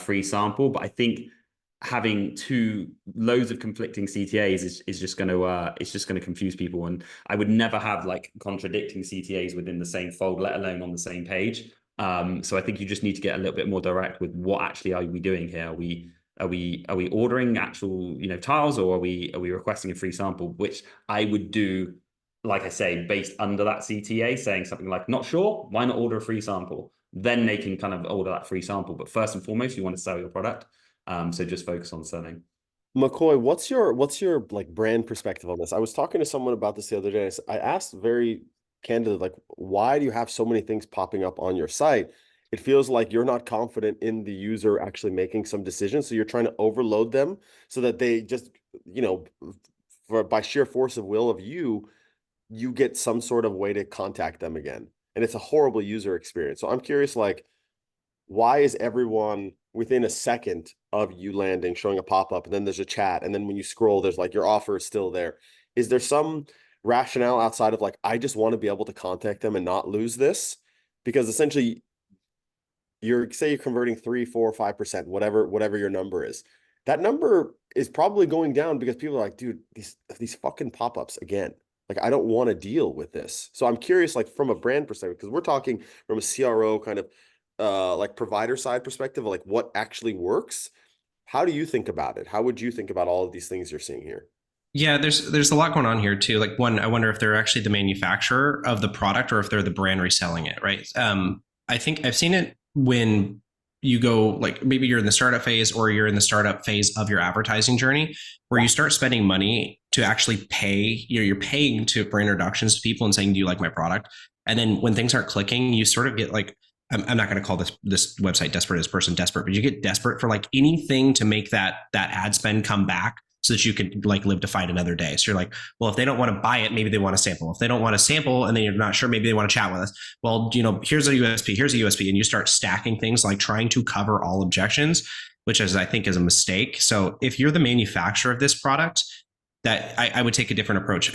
free sample. But I think having loads of conflicting CTAs is just going to confuse people, and I would never have like contradicting CTAs within the same fold, let alone on the same page. So I think you just need to get a little bit more direct with what actually are we doing here? Are we ordering actual tiles, or are we requesting a free sample? Which I would do, like I say, based under that CTA, saying something like, not sure, why not order a free sample? Then they can kind of order that free sample. But first and foremost, you want to sell your product. So just focus on selling. MacCoy, what's your like brand perspective on this? I was talking to someone about this the other day. I asked very candidly, like, why do you have so many things popping up on your site? It feels like you're not confident in the user actually making some decisions. So you're trying to overload them so that they just, by sheer force of will of you get some sort of way to contact them again. And it's a horrible user experience. So I'm curious, like, why is everyone within a second of you landing showing a pop-up, and then there's a chat, and then when you scroll, there's like your offer is still there? Is there some rationale outside of like, I just want to be able to contact them and not lose this? Because essentially you're converting 3, 4, 5%, whatever your number is. That number is probably going down because people are like, dude, these fucking pop-ups again. Like, I don't want to deal with this. So I'm curious, like, from a brand perspective, because we're talking from a CRO kind of like provider side perspective, like what actually works. How do you think about it? How would you think about all of these things you're seeing here? Yeah, there's a lot going on here too. Like one, I wonder if they're actually the manufacturer of the product or if they're the brand reselling it, right? I think I've seen it when you go like maybe you're in the startup phase or you're in the startup phase of your advertising journey where you start spending money to actually pay, you're paying for introductions to people and saying, do you like my product? And then when things aren't clicking, you sort of get like, I'm not going to call this website desperate as person desperate, but you get desperate for like anything to make that ad spend come back so that you could like live to fight another day. So you're like, well, if they don't want to buy it, maybe they want to sample. If they don't want to sample and then you're not sure, maybe they want to chat with us. Well, here's a USP, here's a USP. And you start stacking things like trying to cover all objections, which I think is a mistake. So if you're the manufacturer of this product, that I would take a different approach.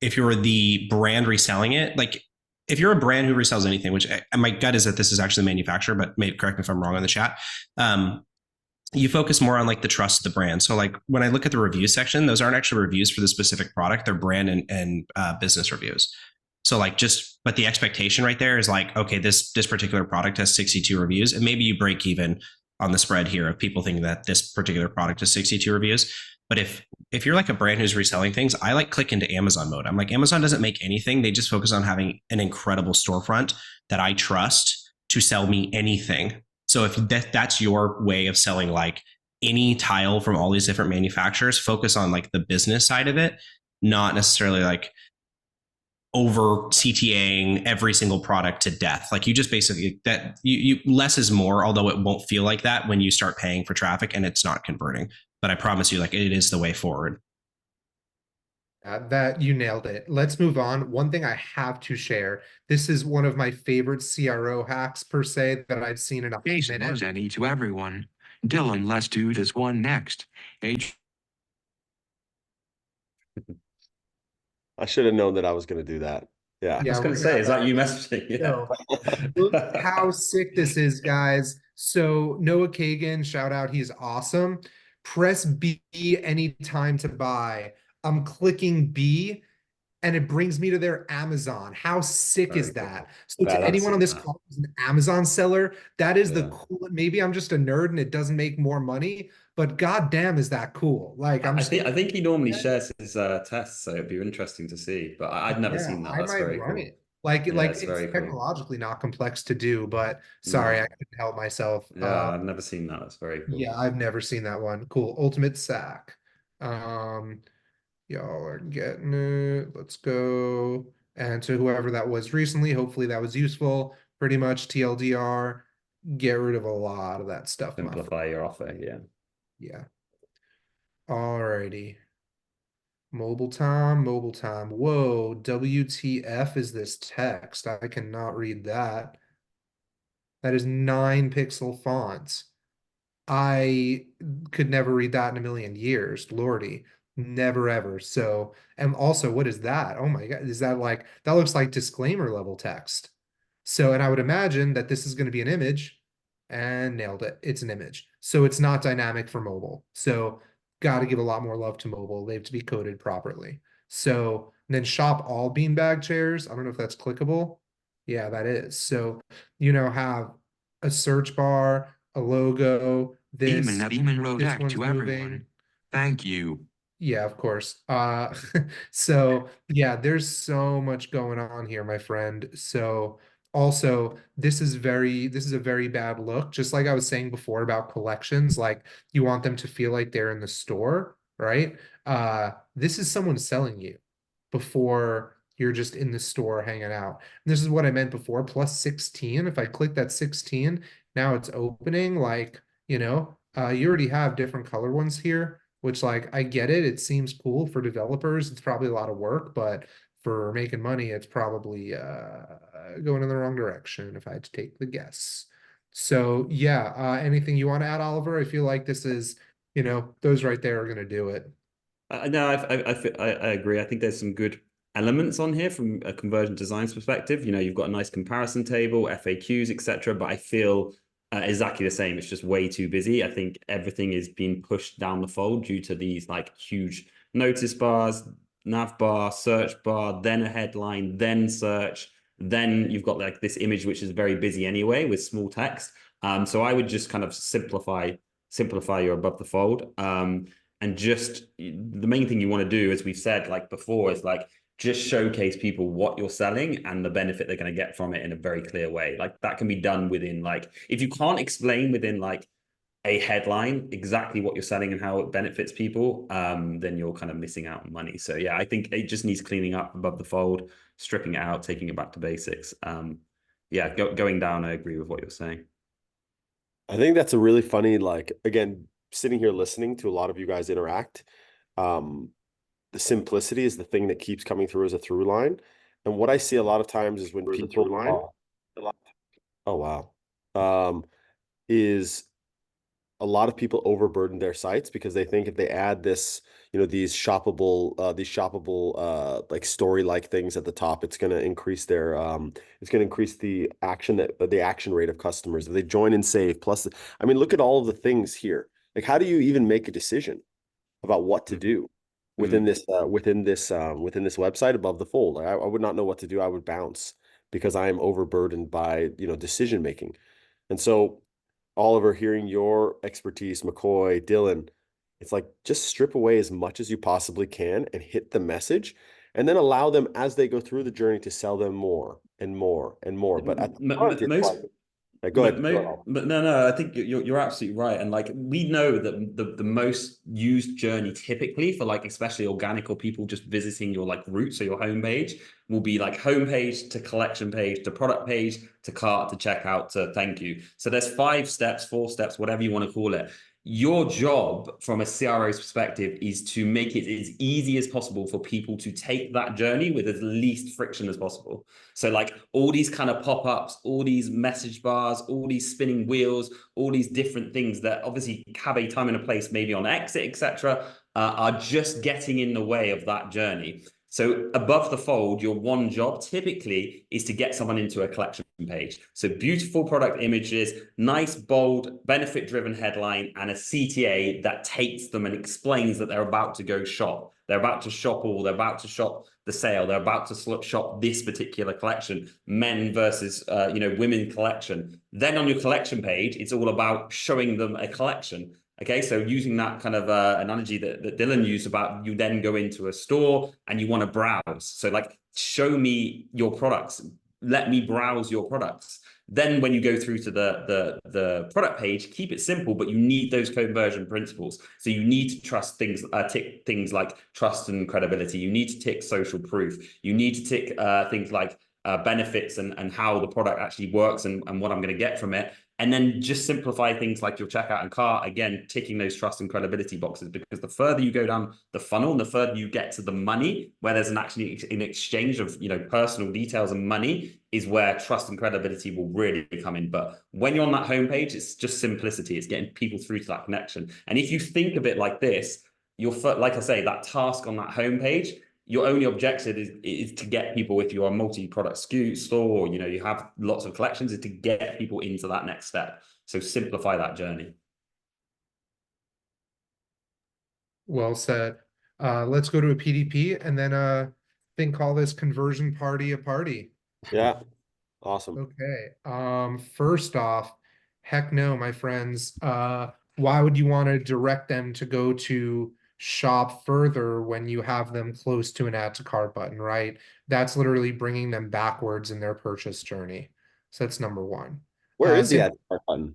If you're the brand reselling it, like if you're a brand who resells anything, which my gut is that this is actually the manufacturer, but correct me if I'm wrong in the chat. You focus more on like the trust of the brand. So like when I look at the review section, those aren't actually reviews for the specific product, they're brand and business reviews. So like but the expectation right there is like, okay, this particular product has 62 reviews and maybe you break even on the spread here of people thinking that this particular product has 62 reviews. But if you're like a brand who's reselling things, I like click into Amazon mode. I'm like, Amazon doesn't make anything. They just focus on having an incredible storefront that I trust to sell me anything. So if that's your way of selling like any tile from all these different manufacturers, focus on like the business side of it, not necessarily like over CTAing every single product to death. Like you just basically that you less is more, although it won't feel like that when you start paying for traffic and it's not converting. But I promise you, like it is the way forward. That you nailed it. Let's move on. One thing I have to share. This is one of my favorite CRO hacks per se that I've seen in a Jason minute. Any to everyone. Dylan, let's do this one next. I should have known that I was going to do that. Yeah. I was going to say, is that you messaging? Yeah. Look how sick this is, guys. So Noah Kagan, shout out, he's awesome. Press B anytime to buy. I'm clicking B and it brings me to their Amazon. How sick is that? So to anyone on this call who's an Amazon seller, that is the cool. Maybe I'm just a nerd and it doesn't make more money, but goddamn, is that cool? Like I think he normally shares his tests, so it'd be interesting to see. But I'd never seen that. That's very cool. Like it's technologically not complex to do, but sorry, I couldn't help myself. Yeah, I've never seen that. That's very cool. Yeah, I've never seen that one. Cool. Ultimate sack. Y'all are getting it. Let's go. And to whoever that was recently, hopefully that was useful. Pretty much TLDR, get rid of a lot of that stuff. Simplify your offer, yeah. Yeah. Alrighty. Mobile time. Whoa, WTF is this text? I cannot read that. That is 9-pixel fonts. I could never read that in a million years, lordy. Never ever. So, and also, what is that? Oh my God, is that like, that looks like disclaimer level text. So, and I would imagine that this is going to be an image, and nailed it. It's an image. So it's not dynamic for mobile. So got to give a lot more love to mobile. They have to be coded properly. So then shop all beanbag chairs. I don't know if that's clickable. Yeah, that is. So, have a search bar, a logo, this one's to everyone. moving. Thank you. Yeah, of course. So yeah, there's so much going on here, my friend. So also, this is a very bad look. Just like I was saying before about collections, like you want them to feel like they're in the store, right? This is someone selling you before you're just in the store hanging out. And this is what I meant before, plus 16. If I click that 16, now it's opening, like, you already have different color ones here, which, like, I get it. It seems cool for developers. It's probably a lot of work, but for making money, it's probably going in the wrong direction if I had to take the guess. So yeah, anything you want to add, Oliver? I feel like this is, those right there are going to do it. No, I agree. I think there's some good elements on here from a conversion designs perspective. You've got a nice comparison table, FAQs, etc. But I feel exactly the same. It's just way too busy. I think everything is being pushed down the fold due to these like huge notice bars, nav bar, search bar, then a headline, then search, then you've got like this image which is very busy anyway with small text. So I would just kind of simplify simplify your above the fold. And just the main thing you want to do, as we've said like before, is like just showcase people what you're selling and the benefit they're going to get from it in a very clear way. Like that can be done within, like, if you can't explain within like a headline exactly what you're selling and how it benefits people, then you're kind of missing out on money. So yeah, I think it just needs cleaning up above the fold, stripping it out, taking it back to basics. Yeah, going down, I agree with what you're saying. I think that's a really funny, like, again, sitting here listening to a lot of you guys interact. The simplicity is the thing that keeps coming through as a through line. And what I see a lot of times is when people, oh wow, is a lot of people overburden their sites because they think if they add this, these shoppable like story-like things at the top, it's going to increase their the action rate of customers if they join and save. Plus, I mean, look at all of the things here. Like, how do you even make a decision about what to do within this website above the fold? Like, I would not know what to do. I would bounce because I am overburdened by decision making. And so, Oliver, hearing your expertise, MacCoy, Dylan, it's like just strip away as much as you possibly can and hit the message, and then allow them as they go through the journey to sell them more and more and more. But at the front, it's like, go ahead. But no, I think you're absolutely right. And like, we know that the most used journey typically for like, especially organic or people just visiting your like route, so your homepage, will be like homepage to collection page to product page to cart to checkout to thank you. So there's 5 steps, 4 steps, whatever you want to call it. Your job from a CRO's perspective is to make it as easy as possible for people to take that journey with as least friction as possible. So like all these kind of pop-ups, all these message bars, all these spinning wheels, all these different things that obviously have a time and a place, maybe on exit, etc., are just getting in the way of that journey. So above the fold, your one job typically is to get someone into a collection page. So beautiful product images, nice, bold, benefit-driven headline, and a CTA that takes them and explains that they're about to go shop. They're about to shop all, they're about to shop the sale, they're about to shop this particular collection, men versus women collection. Then on your collection page, it's all about showing them a collection. Okay, so using that kind of analogy that Dylan used about, you then go into a store and you want to browse. So like, show me your products. Let me browse your products. Then when you go through to the product page, keep it simple, but you need those conversion principles. So you need to trust things, tick things like trust and credibility. You need to tick social proof. You need to tick things like benefits and how the product actually works and what I'm going to get from it. And then just simplify things like your checkout and cart, again, ticking those trust and credibility boxes, because the further you go down the funnel and the further you get to the money, where there's actually an exchange of personal details and money, is where trust and credibility will really come in. But when you're on that homepage, it's just simplicity. It's getting people through to that connection. And if you think of it like this, like I say, that task on that homepage, your only objective is to get people, if you're a multi-product SKU store, or you have lots of collections, is to get people into that next step. So simplify that journey. Well said. Let's go to a PDP and then then call this conversion party a party. Yeah, awesome. Okay. First off, heck no, my friends. Why would you want to direct them to go to shop further when you have them close to an add to cart button, right? That's literally bringing them backwards in their purchase journey. So that's number one. Where is the add to cart button?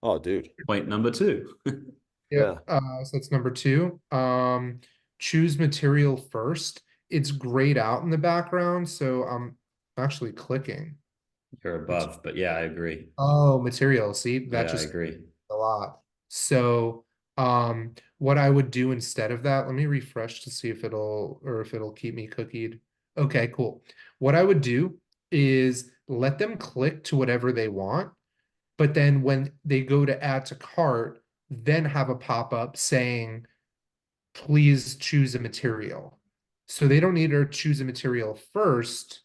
Oh, dude. Point number 2. Yeah. So that's number 2. Choose material first. It's grayed out in the background, so I'm actually clicking. You're above, but yeah, I agree. Oh, material. See, that just I agree a lot. So what I would do instead of that, let me refresh to see if it'll keep me cookied. Okay, cool. What I would do is let them click to whatever they want, but then when they go to add to cart, then have a pop-up saying, please choose a material. So they don't need to choose a material first.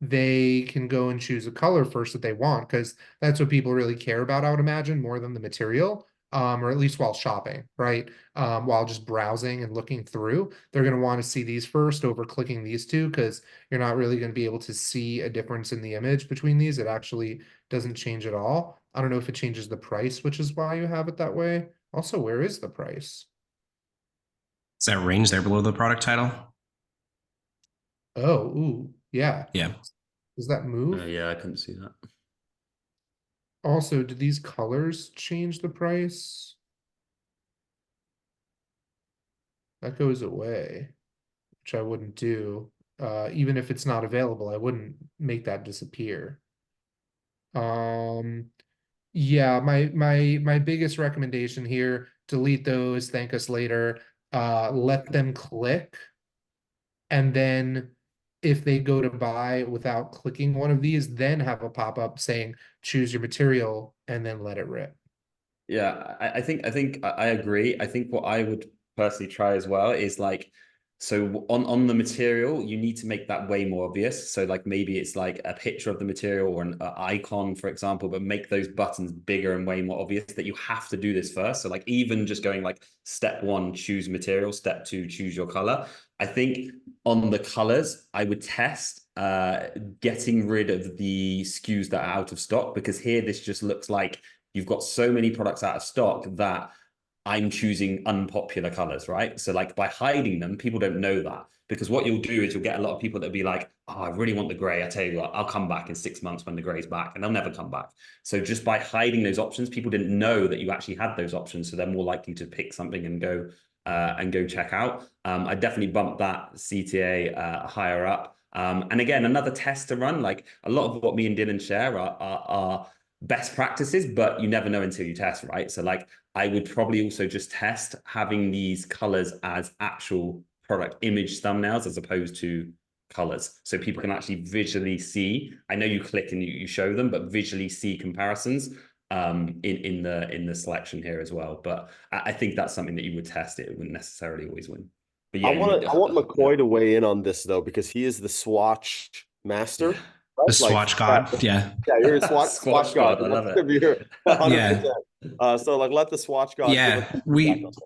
They can go and choose a color first that they want, because that's what people really care about, I would imagine, more than the material. or at least while shopping, right? While just browsing and looking through, they're going to want to see these first over clicking these two, because you're not really going to be able to see a difference in the image between these. It actually doesn't change at all. I don't know if it changes the price, which is why you have it that way. Also, where is the price? Is that range there below the product title? Oh, ooh, yeah. Yeah. Does that move? Yeah, I couldn't see that. Also, do these colors change the price? That goes away, which I wouldn't do. Even if it's not available, I wouldn't make that disappear. Yeah, my biggest recommendation here, delete those, thank us later. Let them click. And then if they go to buy without clicking one of these, then have a pop-up saying choose your material and then let it rip. Yeah, I agree. I think what I would personally try as well is like, so on the material, you need to make that way more obvious. So like maybe it's like a picture of the material or an icon, for example, but make those buttons bigger and way more obvious that you have to do this first. So like even just going like step 1, choose material, step 2, choose your color. I think on the colors, I would test getting rid of the SKUs that are out of stock, because here this just looks like you've got so many products out of stock that I'm choosing unpopular colors, right? So like by hiding them, people don't know that, because what you'll do is you'll get a lot of people that'll be like, oh, I really want the gray. I tell you what, I'll come back in 6 months when the gray's back, and they'll never come back. So just by hiding those options, people didn't know that you actually had those options. So they're more likely to pick something and go check out. I definitely bumped that CTA higher up. And again, another test to run, like a lot of what me and Dylan share are best practices, but you never know until you test, right? So like I would probably also just test having these colors as actual product image thumbnails as opposed to colors, so people can actually visually see. I know you click and you show them, but visually see comparisons in the selection here as well. But I think that's something that you would test. It wouldn't necessarily always win. But yeah, I want MacCoy to weigh in on this though, because he is the swatch master. Yeah. The Right? swatch god. Yeah. Yeah, you're a swatch god. I love it. You're 100%. Yeah. So like let the swatch god give us Yeah. feedback on this.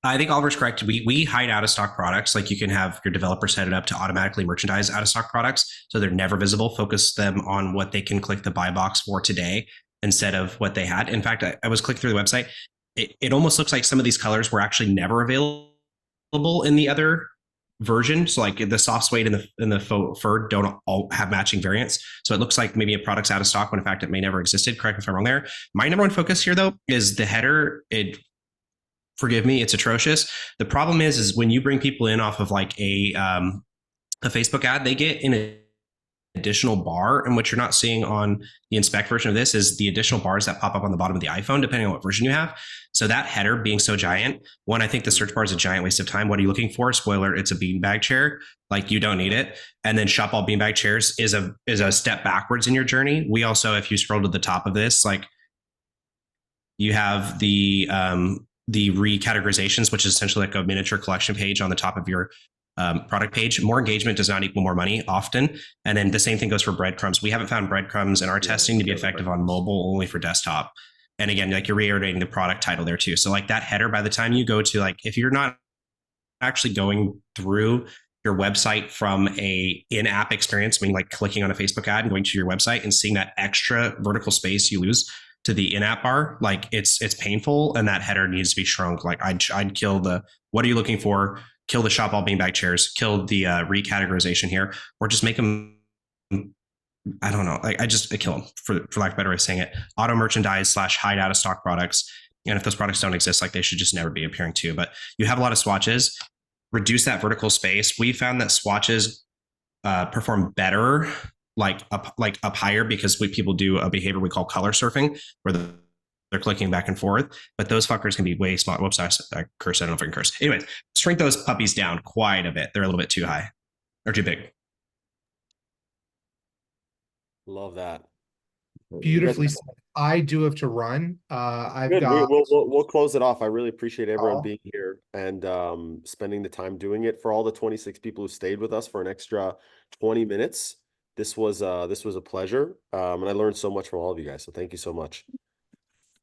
I think Oliver's correct. We hide out of stock products. Like you can have your developer set it up to automatically merchandise out of stock products, so they're never visible. Focus them on what they can click the buy box for today instead of what they had. In fact, I was clicking through the website. It almost looks like some of these colors were actually never available in the other version. So like the soft suede and the faux fur don't all have matching variants. So it looks like maybe a product's out of stock when in fact it may never existed. Correct me if I'm wrong there. My number one focus here though is the header. Forgive me, it's atrocious. The problem is when you bring people in off of like a Facebook ad, they get an additional bar, and what you're not seeing on the inspect version of this is the additional bars that pop up on the bottom of the iPhone, depending on what version you have. So that header being so giant, one, I think the search bar is a giant waste of time. What are you looking for? Spoiler, it's a beanbag chair. Like you don't need it. And then shop all beanbag chairs is a step backwards in your journey. We also, if you scroll to the top of this, like you have the recategorizations, which is essentially like a miniature collection page on the top of your product page. More engagement does not equal more money often. And then the same thing goes for breadcrumbs. We haven't found breadcrumbs in our testing to be effective on mobile, only for desktop. And again, like you're reiterating the product title there too. So like that header, by the time you go to like, if you're not actually going through your website from a in-app experience, meaning like clicking on a Facebook ad and going to your website and seeing that extra vertical space you lose to the in-app bar, like it's painful, and that header needs to be shrunk. Like I'd kill the what are you looking for? Kill the shop all beanbag chairs. Kill the recategorization here, or just make them. I don't know. Like I kill them for lack of a better way of saying it. Auto merchandise / hide out of stock products, and if those products don't exist, like they should just never be appearing too. But you have a lot of swatches. Reduce that vertical space. We found that swatches perform better like up higher, because people do a behavior we call color surfing, where they're clicking back and forth, but those fuckers can be way small. Whoops, I cursed. I don't know if I can curse. Anyways, shrink those puppies down quite a bit. They're a little bit too high or too big. Love that. Beautifully said. I do have to run. I've Good. got We'll close it off. I really appreciate everyone being here and spending the time doing it. For all the 26 people who stayed with us for an extra 20 minutes, this was a pleasure. And I learned so much from all of you guys. So thank you so much.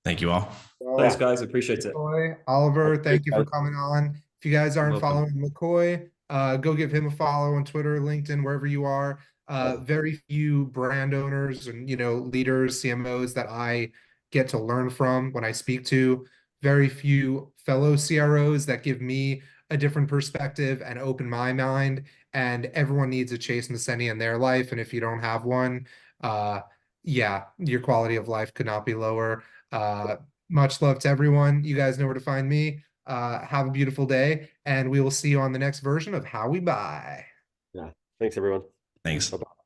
Thank you all. Thanks, guys. Appreciate it. McCoy, Oliver, thank you for coming on. If you guys aren't Welcome. following McCoy, go give him a follow on Twitter, LinkedIn, wherever you are. Very few brand owners and leaders, CMOs that I get to learn from when I speak to. Very few fellow CROs that give me a different perspective and open my mind. And everyone needs a Chase Messeni in their life. And if you don't have one, yeah, your quality of life could not be lower. Much love to everyone. You guys know where to find me. Have a beautiful day, and we will see you on the next version of How We Buy. Yeah. Thanks, everyone. Thanks. Bye-bye.